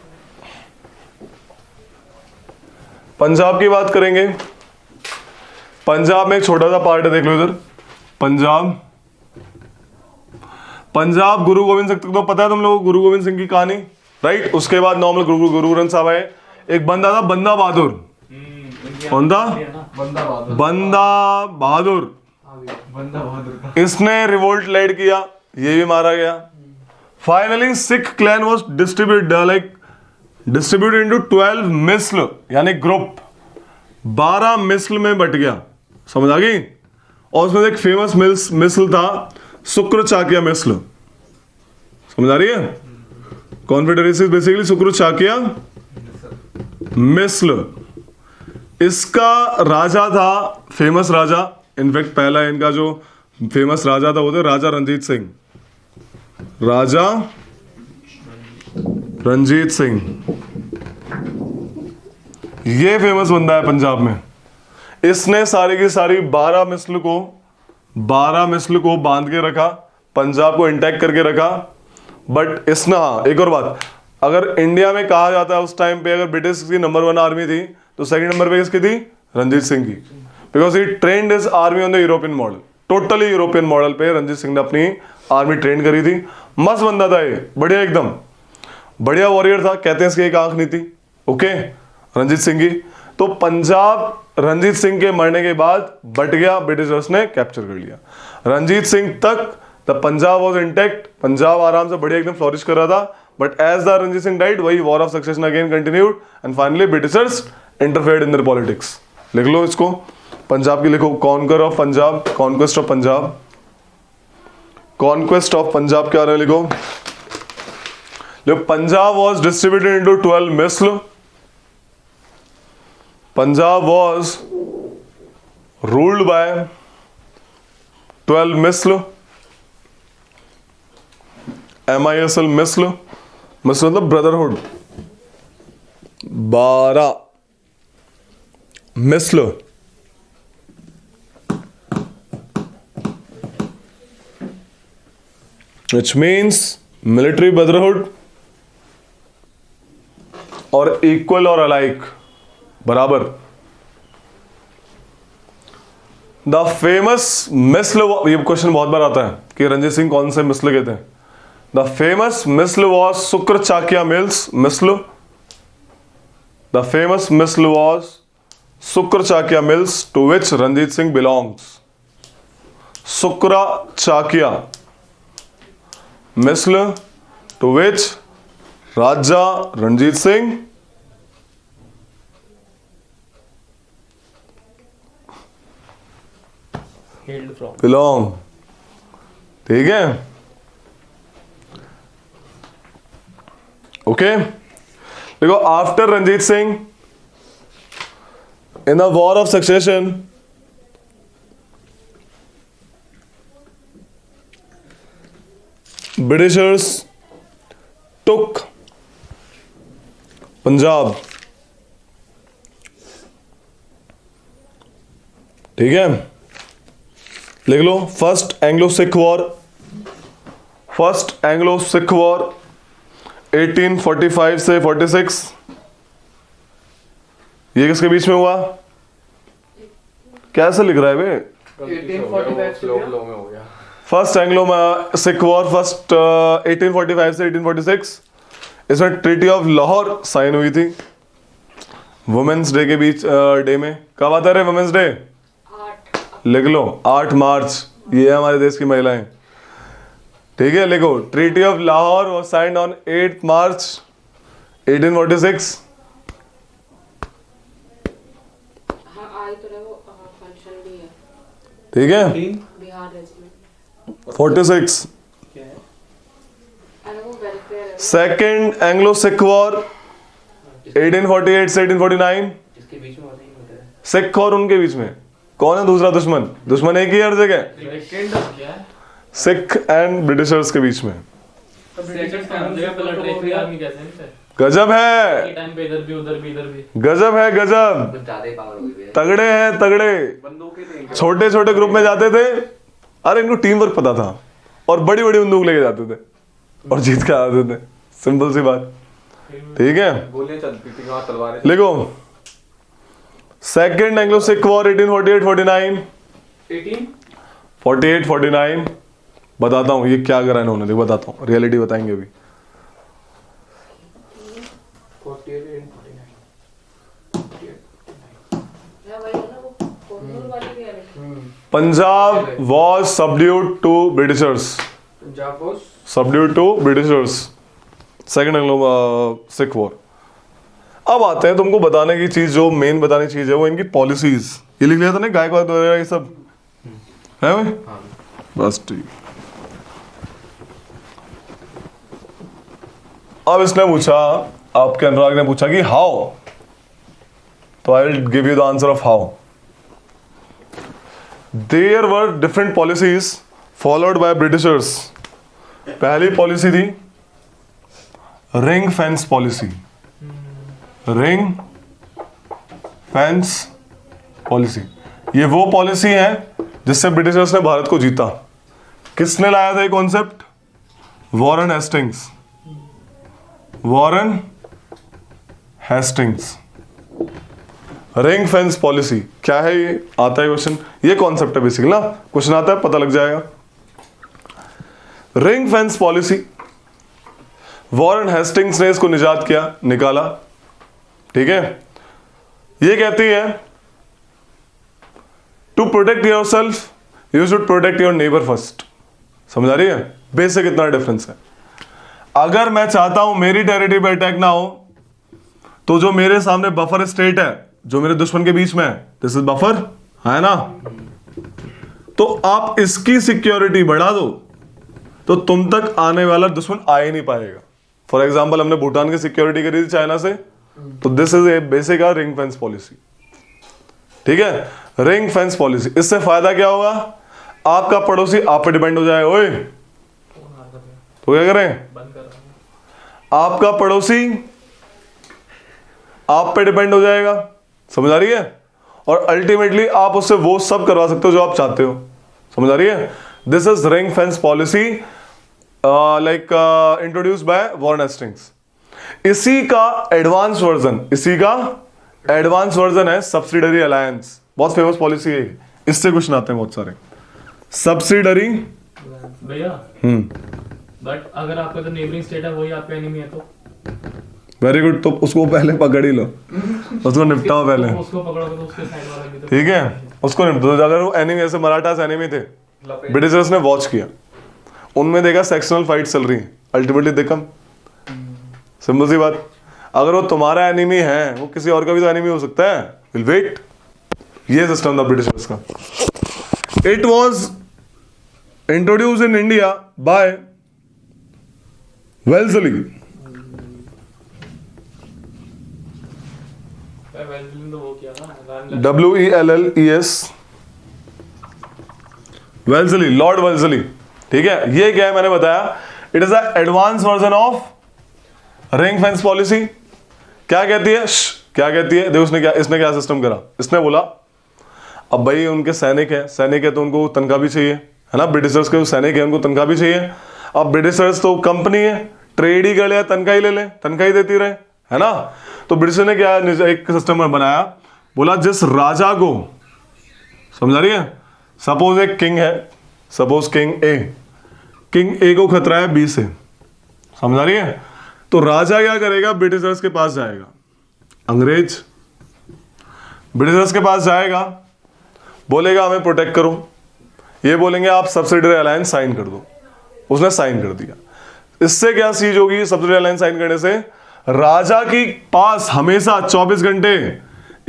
पंजाब की बात करेंगे। पंजाब में एक छोटा सा पार्ट है, देख लो इधर। पंजाब गुरु गोविंद सिंह, तो पता है तुम लोगों को गुरु गोविंद सिंह की कहानी, राइट। उसके बाद नॉर्मल गुरु ग्रंथ साहब आए। एक बंदा था बंदा बहादुर। कौन था? बंदा बहादुर। बंदा बहादुर। बंदा बहादुर का इसने रिवोल्ट लेड किया, ये भी मारा गया। Finally Sikh clan was distributed into 12 मिस्ल, यानी ग्रुप। 12 मिस्ल में बट गया, समझ आ गई। और उसमें एक फेमस मिस्ल था शुक्र चाकिया मिस्ल, समझ आ रही है। कॉन्फेडरेसी बेसिकली शुक्र चाकिया मिस्ल। इसका राजा था, फेमस राजा, इनफैक्ट पहला इनका जो फेमस राजा था वो थे राजा रंजीत सिंह। राजा रंजीत सिंह, ये फेमस बंदा है पंजाब में। इसने सारी की सारी 12 मिस्ल को बांध के रखा, पंजाब को इंटैक्ट करके रखा। बट इसने, हाँ एक और बात, अगर इंडिया में कहा जाता है उस टाइम पे अगर ब्रिटिश की नंबर 1 आर्मी थी तो सेकंड नंबर पे किसकी थी? रंजीत सिंह की। Because he trend is army on the European model, totally European model पे रंजीत सिंह ने अपनी आर्मी ट्रेन करी थी। मस्त बंदा था ये, बढ़िया, एकदम बढ़िया वॉरियर था। कहते हैं इसकी एक आंख नहीं थी, ओके, रंजीत सिंह की। तो पंजाब रंजीत सिंह के मरने के बाद बट गया, ब्रिटिशर्स ने कैप्चर कर लिया। रंजीत सिंह तक the Punjab was intact, Punjab आराम से बढ़िया एकदम फ्लोरिश कर रहा था। But as the Ranjit Singh died, वही war of succession again continued and finally britishers interfered in their politics. लिख लो इसको, पंजाब की लिखो, conquer of Punjab, conquest of Punjab. Conquest of Punjab के बारे में लिखो। Punjab was distributed into 12 misl. Punjab was ruled by 12 misl, MISL misl, मिस्ल मतलब brotherhood. 12 मिस्ल, which means military brotherhood और इक्वल और अलाइक, बराबर। द फेमस मिस्ल, ये क्वेश्चन बहुत बार आता है कि रंजीत सिंह कौन से मिस्ल के थे। The famous misl was Sukerchakia misl. The famous misl was Sukerchakia मिल्स, to which Ranjit Singh belongs. Sukerchakia misl, to which Raja Ranjit Singh belong, ठीक है, ओके। देखो, after Ranjit Singh in the war of succession britishers took Punjab, ठीक है, लिख लो। फर्स्ट एंग्लो सिख वॉर 1845 से 46, ये किसके बीच में हुआ? कैसे लिख रहा है बे? 1845 से फ्लो में हो गया। फर्स्ट एंग्लो सिख वॉर 1845 से 1846, इसमें ट्रीटी ऑफ लाहौर साइन हुई थी वुमेन्स डे के बीच डे में। कब आता है वुमेन्स डे? 8 लिख लो 8 मार्च, ये है हमारे देश की महिलाएं, ठीक है, लिखो। Treaty of Lahore was signed on 8 मार्च 1846। हाँ आई तो रहे वो फंक्शन भी है ठीक है, बिहार रेजिमेंट 46। अरे वो वेलफेयर है सेकेंड एंग्लो सिख वॉर 1848 से 1849, जिसके बीच में होता ही होता है। सिख और उनके बीच में कौन है दूसरा दुश्मन? दुश्मन एक ही हर जगह, सेकंड क्या है? सिख एंड ब्रिटिशर्स के बीच में। सेकंड काम जगह पे लड़ रही थी आर्मी कैसे नहीं सर? गजब है, के टाइम पे इधर भी उधर भी इधर भी गजब है, गजब, कुछ ज्यादा ही पावर हो गई है। तगड़े हैं तगड़े। बंदूकें देंगे। छोटे छोटे ग्रुप में जाते थे, अरे इनको टीम वर्क पता था, और बड़ी बड़ी बंदूक लेके जाते थे और जीत के आते थे। सिंपल सी बात, ठीक है। गोलियां चलती थी वहां, तलवारें। लिखो सेकेंड एंग्लो सिख वॉर 1848-49, 48-49। बताता हूँ ये क्या करा इन्होंने, देखो बताता हूँ, रियलिटी बताएंगे अभी। 48 वही है ना वो कोहिनूर वाली भी है Punjab was subdued to Britishers, Punjab was subdued to Britishers, second Anglo Sikh war. अब आते हैं तुमको बताने की चीज, जो मेन बताने की चीज है वो इनकी पॉलिसीज। ये लिख लिया था ना, गायकवाड़ वगैरह ये सब है भाई, बस ठीक। अब इसने पूछा, आपके अनुराग ने पूछा कि हाउ, तो I will give you the answer of how. There were different policies followed by Britishers. पहली पॉलिसी थी ring fence policy, ring fence policy. ये वो पॉलिसी है जिससे ब्रिटिशर्स ने भारत को जीता। किसने लाया था ये concept? Warren Hastings, Warren Hastings. Ring fence policy क्या है? ये आता है क्वेश्चन, ये कॉन्सेप्ट है बेसिकली ना, क्वेश्चन आता है पता लग जाएगा। Ring fence policy, Warren Hastings ने इसको निजात किया, निकाला, ठीक है। ये कहती है to protect your self you should protect your neighbour first. समझ आ रही है? बेसिक इतना डिफरेंस है। अगर मैं चाहता हूं मेरी टेरिटरी पे अटैक ना हो, तो जो मेरे सामने बफर स्टेट है, जो मेरे दुश्मन के बीच में है, दिस इज बफर, है ना, तो आप इसकी सिक्योरिटी बढ़ा दो तो तुम तक आने वाला दुश्मन आ ही नहीं पाएगा। फॉर एग्जाम्पल हमने भूटान की सिक्योरिटी करी थी चाइना से, तो this is a basic ring fence policy, ठीक है। रिंग फेंस पॉलिसी, इससे फायदा क्या होगा? आपका पड़ोसी आप पे डिपेंड हो जाएगा। ओए तो क्या करें? आपका पड़ोसी आप पे डिपेंड हो जाएगा, समझ आ रही है? और अल्टीमेटली आप उससे वो सब करवा सकते हो जो आप चाहते हो, समझ आ रही है? This is ring fence policy like introduced by Warren Hastings. इसी का एडवांस वर्जन है सब्सिडरी अलायंस। बहुत फेमस पॉलिसी है, इससे क्वेश्चन आते हैं बहुत सारे। सब्सिडरी भैया, बट अगर आपका जो नेबरिंग स्टेट है वही आपका एनिमी है तो वेरी गुड, तो उसको पहले पकड़ ही लो, उसको निपटाओ पहले, उसको पकड़ोगे तो उसके साइड वाला भी तो ठीक है, उसको निपटाओ। अगर वो एनिमी, ऐसे मराठास एनिमी थे, ब्रिटिशर्स ने वॉच किया, उनमें देखा सेक्शनल फाइट चल रही है, अल्टीमेटली देखा, सिंपल सी बात। अगर वो तुम्हारा एनिमी है, वो किसी और का भी तो एनिमी हो सकता है, विल वेट। ये सिस्टम था ब्रिटिशर्स का। It was introduce in India by Wellesley. Wellesley तो वो किया ना, WELLES, वेल्सली, लॉर्ड वेल्सली, ठीक है। ये क्या है मैंने बताया, it is the advance version of ring fence policy. क्या कहती है? क्या कहती है? देखो इसने क्या सिस्टम करा। इसने बोला अब भाई उनके सैनिक है तो उनको तनख्वाह भी चाहिए, है ना। ब्रिटिशर्स के जो सैनिक है उनको तनख्वाह भी चाहिए। अब ब्रिटिशर्स तो कंपनी है, ट्रेड ही कर ले, तनख्वाह ही ले ले, तनख्वाह ही देती रहे, है ना। तो ब्रिटिश ने क्या एक सिस्टम बनाया, बोला जिस राजा को, समझा रही है, सपोज एक किंग है, सपोज किंग ए को खतरा है बी से, समझा रही है। तो राजा क्या करेगा? ब्रिटिशर्स के पास जाएगा, अंग्रेज ब्रिटिशर्स के पास जाएगा, बोलेगा हमें प्रोटेक्ट करो, ये बोलेंगे आप सब्सिडरी अलायंस साइन कर दो। उसने साइन कर दिया। इससे क्या चीज होगी? सब्सिडरी अलायंस साइन करने से राजा की पास हमेशा 24 घंटे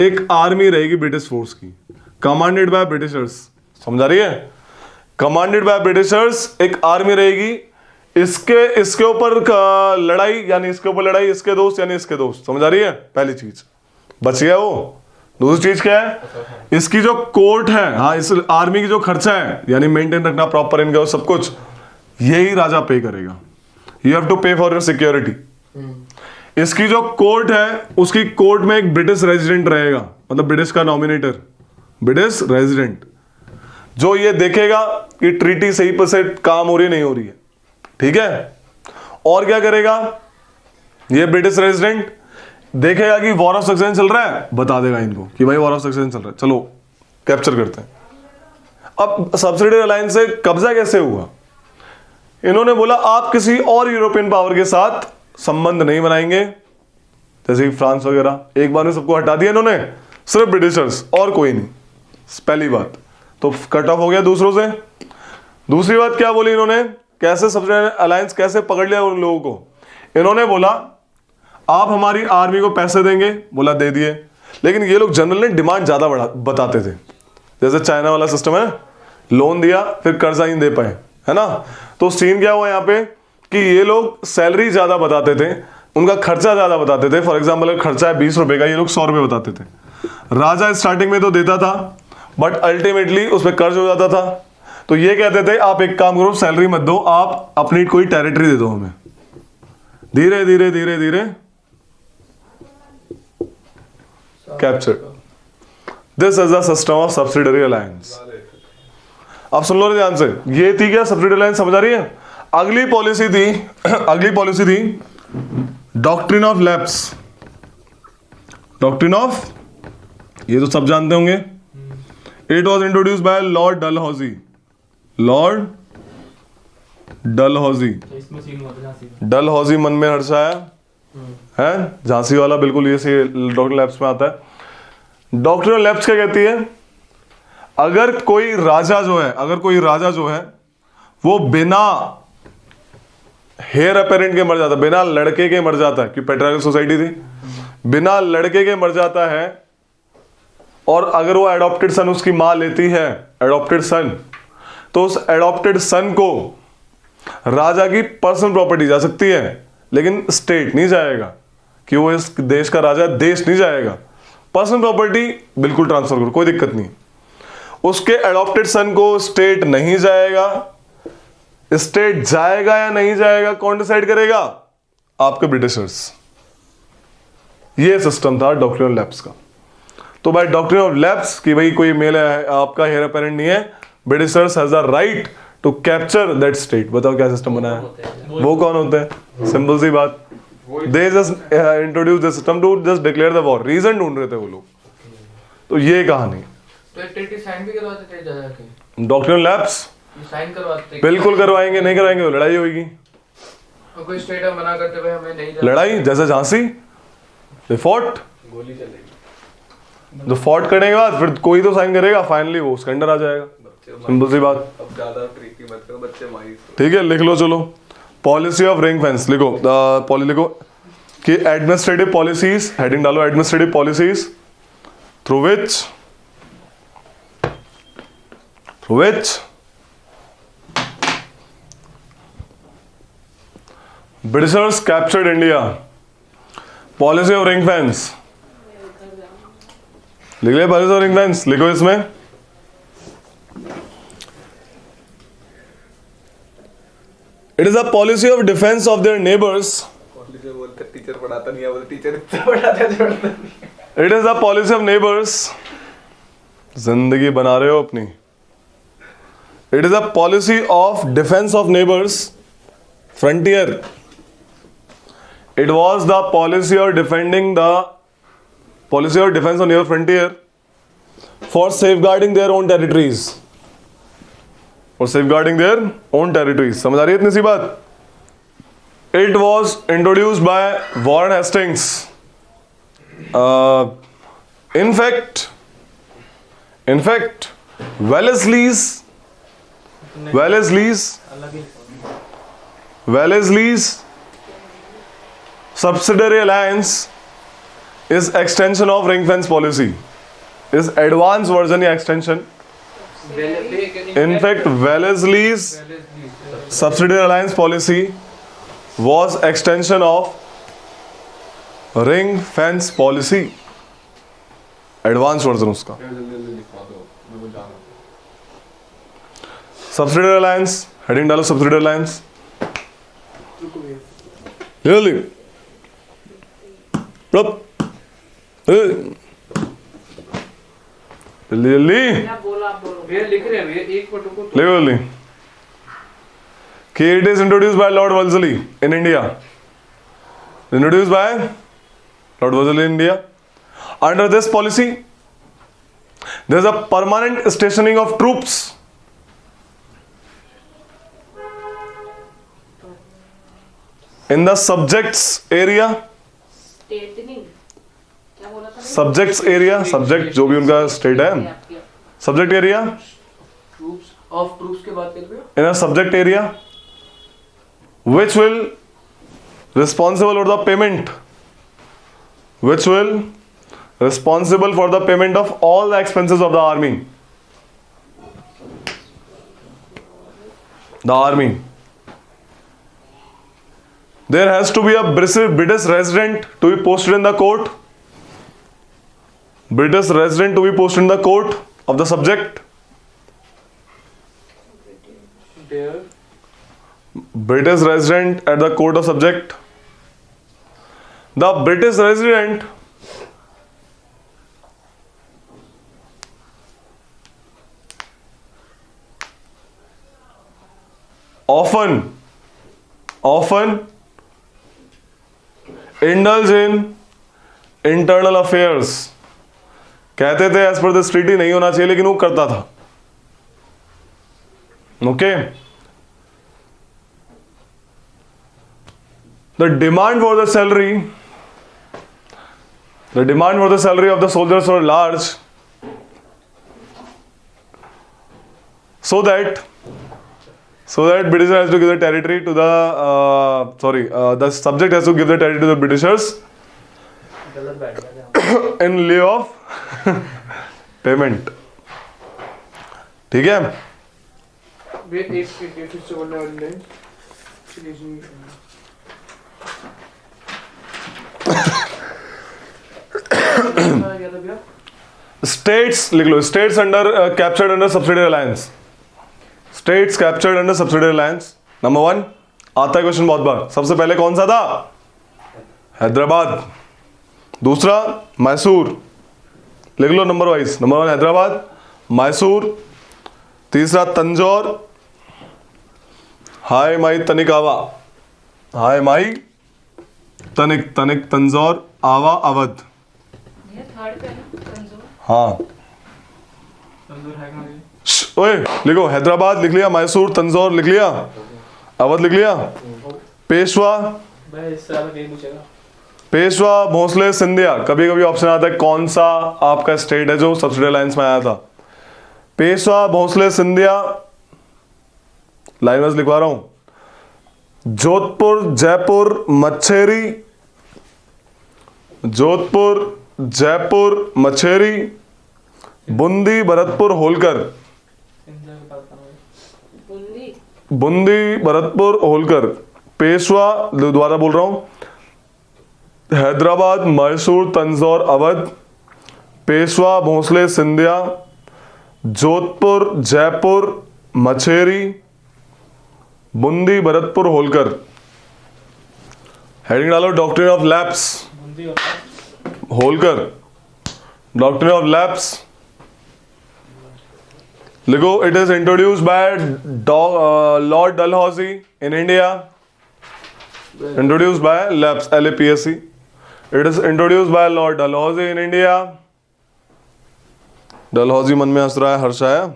एक आर्मी रहेगी ब्रिटिश फोर्स की, कमांडेड बाय ब्रिटिशर्स, समझा रही है, कमांडेड बाय ब्रिटिशर्स एक आर्मी रहेगी। इसके ऊपर लड़ाई यानी इसके ऊपर लड़ाई, इसके दोस्त यानी इसके दोस्त, समझा रही है। पहली चीज बच गया वो। दूसरी चीज क्या है? इसकी जो कोर्ट है, हाँ, इस आर्मी की जो खर्चा है यानी मेंटेन रखना प्रॉपर इनका सब कुछ, यही राजा पे करेगा। यू हैव टू पे फॉर योर सिक्योरिटी। इसकी जो कोर्ट है, उसकी कोर्ट में एक ब्रिटिश रेजिडेंट रहेगा, मतलब ब्रिटिश का नॉमिनेटर, ब्रिटिश रेजिडेंट, जो ये देखेगा कि ट्रीटी सही पर से काम हो रही नहीं हो रही है, ठीक है। और क्या करेगा? ये ब्रिटिश रेजिडेंट देखेगा कि वॉर ऑफ सक्सेशन चल रहा है, बता देगा इनको कि भाई वॉर ऑफ सक्सेशन चल रहा है, चलो कैप्चर करते हैं। अब सब्सिडरी अलायंस से कब्जा कैसे हुआ? इन्होंने बोला आप किसी और यूरोपियन पावर के साथ संबंध नहीं बनाएंगे, जैसे कि फ्रांस वगैरह। एक बार में सबको हटा दिया इन्होंने, सिर्फ ब्रिटिशर्स और कोई नहीं। पहली बात तो कट ऑफ हो गया दूसरों से। दूसरी बात क्या बोली इन्होंने? कैसे सब्सिडरी अलायंस कैसे पकड़ लिया उन लोगों को? इन्होंने बोला आप हमारी आर्मी को पैसे देंगे, बोला दे दिए, लेकिन ये लोग जनरल ने डिमांड ज्यादा बताते थे। जैसे चाइना वाला सिस्टम है, लोन दिया फिर कर्जा ही दे पाए, है ना। तो सीन क्या हुआ यहाँ पे कि ये लोग सैलरी ज्यादा बताते थे, उनका खर्चा ज्यादा बताते थे। फॉर एग्जाम्पल अगर खर्चा है 20 रुपए का, ये लोग 100 रुपए बताते थे। राजा स्टार्टिंग में तो देता था, बट अल्टीमेटली उस पर कर्ज हो जाता था। तो ये कहते थे आप एक काम करो, सैलरी मत दो, आप अपनी कोई टेरिटरी दे दो हमें। धीरे धीरे धीरे धीरे capture. This is the system of subsidiary alliance. अब सुन लो ध्यान से, ये थी क्या सब्सिडरी अलायंस, समझ आ रही है। अगली पॉलिसी थी doctrine of lapse. Doctrine of, ये तो सब जानते होंगे। It was introduce by Lord Dalhousie. Lord Dalhousie. तो इसमें सीन हुआ था झांसी में। डलहौजी मन में हर्षाया है, झांसी वाला, बिल्कुल ये से डॉक्ट्रिन लैप्स में आता है। डॉक्ट्रिन लैप्स क्या कहती है? अगर कोई राजा जो है वो बिना हेयर अपेरेंट के मर जाता है, बिना लड़के के मर जाता है, कि पेट्रियार्कल सोसाइटी थी, बिना लड़के के मर जाता है, और अगर वो एडॉप्टेड सन उसकी मां लेती है, एडॉप्टेड सन, तो उस एडॉप्टेड सन को राजा की पर्सनल प्रॉपर्टी जा सकती है, लेकिन स्टेट नहीं जाएगा, कि वो इस देश का राजा, देश नहीं जाएगा। पर्सनल प्रॉपर्टी बिल्कुल ट्रांसफर करो, कोई दिक्कत नहीं। उसके एडॉप्टेड सन को स्टेट नहीं जाएगा। स्टेट जाएगा या नहीं जाएगा कौन डिसाइड करेगा? आपके ब्रिटिशर्स। ये सिस्टम था डॉक्ट्रिन ऑफ लैप्स का। तो भाई डॉक्ट्रिन ऑफ लैप्स कि भाई कोई मेल है आपका हेयर अपेरेंट नहीं है, Britishers has the right to capture that state. बताओ क्या सिस्टम बना है? वो कौन होते हैं? सिंपल सी बात, they just introduce the system to just declare the war. Reason ढूंढ रहे थे वो लोग। तो ये कहानी। तो एक ट्रीटी साइन भी करवाते थे जा के? डॉक्ट्रिन ऑफ लैप्स साइन करवाते? बिल्कुल करवाएंगे, नहीं करवाएंगे तो लड़ाई होगी। और कोई स्टेट मना करते भाई हमें नहीं जाना। लड़ाई, जैसे झांसी, दे फॉट, गोली चलेगी। जो फॉट करने के बाद फिर कोई तो साइन करेगा, फाइनली वो उसके अंडर आ जाएगा। सिंपल सी बात। अब ज्यादा ट्रिकी मत करो, बच्चे मारी। ठीक है, लिख लो। चलो, पॉलिसी ऑफ रिंग फेंस लिखो, लिखो कि एडमिनिस्ट्रेटिव पॉलिसीज, हेडिंग डालो administrative policies through which Britishers captured India. Policy of ring fence लिख ले, पॉलिसी ऑफ रिंग फेंस लिखो। इसमें It is a policy of defense of their neighbors. College में बोलते टीचर पढ़ाता नहीं है, बोलते टीचर इतना पढ़ाता है छोड़ता नहीं। It is a policy of neighbors. जिंदगी बना रहे हो अपनी. It is a policy of defense of neighbors. Frontier. It was the policy of defending the policy of defense on your frontier for safeguarding their own territories. For safeguarding their own territories. समझ आ रही है इतनी सी बात? It was introduced by Warren Hastings. In fact, Wellesley's subsidiary alliance is extension of ring fence policy. Is advanced version या extension. In fact, Wellesley's subsidiary alliance policy was extension of ring fence policy. Advanced version उसका. Subsidiary alliance, heading डालो subsidiary alliance. जल्दी. जल्दी. क्या बोलो आप बोलो भैया लिख रहे हैं भैया, एक मिनट रुको। लिखो जल्दी. It is introduced by Lord Wellesley in India. Introduced by Lord Wellesley in India. Under this policy, there is a permanent stationing of troops in the subjects area. स्टेटनिंग क्या बोला था Subjects area, subject जो भी उनका state है, subject area. Troops के बात कर रहे हो? In a subject area, which will responsible for the payment, which will responsible for the payment of all the expenses of the army. The army. There has to be a British resident to be posted in the court. British resident to be posted in the court of the subject. There. British resident at the court of subject. The British resident often indulge in internal affairs. कहते थे as per this treaty नहीं होना चाहिए, लेकिन वो करता था. Okay. The demand for the salary of the soldiers were large, so that British has to give the territory to the the subject has to give the territory to the Britishers in lieu of payment. ठीक है. भैया एक फिर से बोलने वाली line. चलिए जी। क्या था भैया? States लिख लो. States under captured under subsidiary alliance. States captured under subsidiary alliance. Number 1 आता है क्वेश्चन बहुत बार. सबसे पहले कौन सा था? हैदराबाद. दूसरा मैसूर. लिख लो number wise. Number 1 Hyderabad, Mysore. तीसरा तंजौर. हाय माई तनिक-आवा. हाय माई तनिक तंजौर आवा अवध. ये थर्ड पे है ना तंजौर। हाँ. तंदूर है कहाँ ये? ओए लिखो. हैदराबाद लिख लिया, मैसूर, तंजौर लिख लिया, अवध लिख लिया. पेशवा, भाई इससे ज्यादा कहीं पूछेगा। पेशवा भोसले सिंधिया. कभी कभी ऑप्शन आता है कौन सा आपका स्टेट है जो सब्सिडी लाइन्स में आया था. पेशवा भोसले सिंधिया. लाइन वाइज लिखवा रहा हूं. जोधपुर जयपुर मच्छेरी. जोधपुर जयपुर मच्छेरी. बूंदी भरतपुर होलकर. इंडिया के पास कहाँ है? बूंदी बूंदी भरतपुर होलकर. पेशवा दोबारा बोल रहा हूं. हैदराबाद मैसूर तंजौर अवध. पेशवा भोसले सिंधिया. जोधपुर जयपुर मछेरी. बुंदी भरतपुर होलकर। हेडिंग डालो डॉक्ट्रिन ऑफ लैप्स बुंदी और होलकर, डॉक्ट्रिन ऑफ लैप्स लिखो। It is introduced by Lord Dalhousie in India. Introduced by lapse, LAPSC। It is introduced by Lord Dalhousie in India. Dalhousie मन में हंस रहा है, हर्ष आया?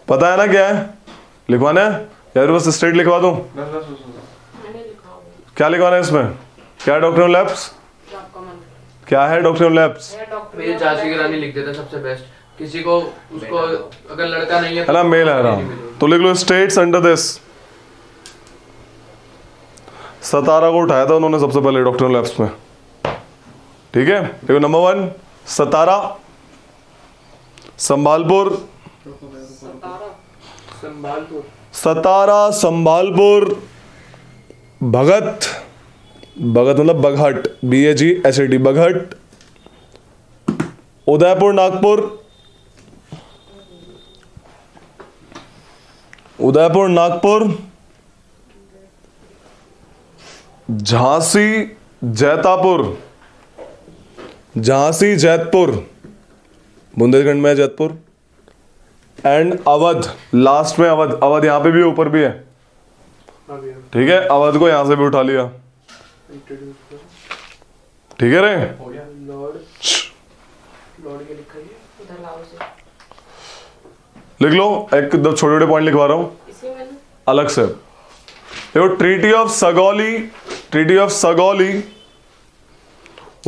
पता है ना क्या है? लिखवाना है या बस स्ट्रेट लिखवा दूं? मैंने लिखा हुआ क्या लिखवाना है इसमें? क्या डॉक्ट्रिन ऑफ लैप्स? आपका मन क्या है डॉक्ट्रिन ऑफ लैप्स? है डॉक्टर मेरे झांसी की रानी लिख देता सबसे बेस्ट। किसी को उसको अगर लड़का नहीं है है ना, मेल है रहा, तो लिख लो स्टेट्स अंडर दिस। सतारा को उठाया था उन्होंने सबसे पहले डॉक्ट्रिन ऑफ लैप्स में, ठीक है? देखो नंबर 1 सतारा, संभालपुर, सतारा संभालपुर, सतारा, संभालपुर, भगत, भगत मतलब बघट, BAGHAT, बघट, उदयपुर नागपुर, उदयपुर नागपुर, झांसी जैतापुर, झांसी जैतपुर, बुंदेलखंड में है जैतपुर, एंड अवध, लास्ट में अवध। अवध यहां पे भी ऊपर भी है, अभी ठीक है? अवध को यहां से भी उठा लिया, इंट्रोड्यूस कर। ठीक है रे? लॉर्ड, लॉर्ड के लिखा है उधर लाओ से लिख लो, एक दो छोटे छोटे पॉइंट लिखवा रहा हूं इसी में ना अलग से। देखो treaty of Sugauli, treaty of Sugauli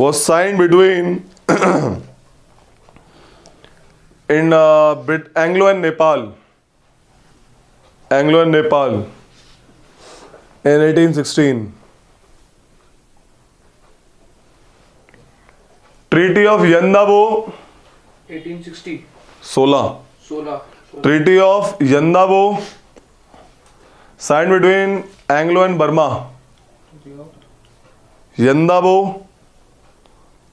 was signed between in Anglo and Nepal, Anglo and Nepal in 1816. Treaty of Yandabo 1860 16, 16 Treaty of Yandabo signed between Anglo and Burma, Yandabo,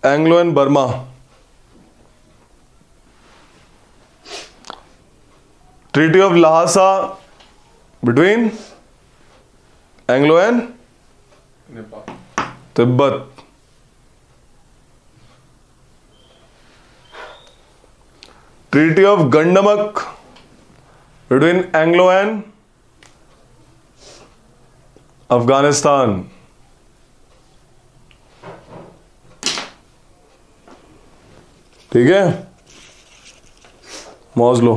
Anglo and Burma. Treaty of Lhasa between Anglo and Tibet. Treaty of Gandamak between Anglo and Afghanistan. ठीक है, मौज लो।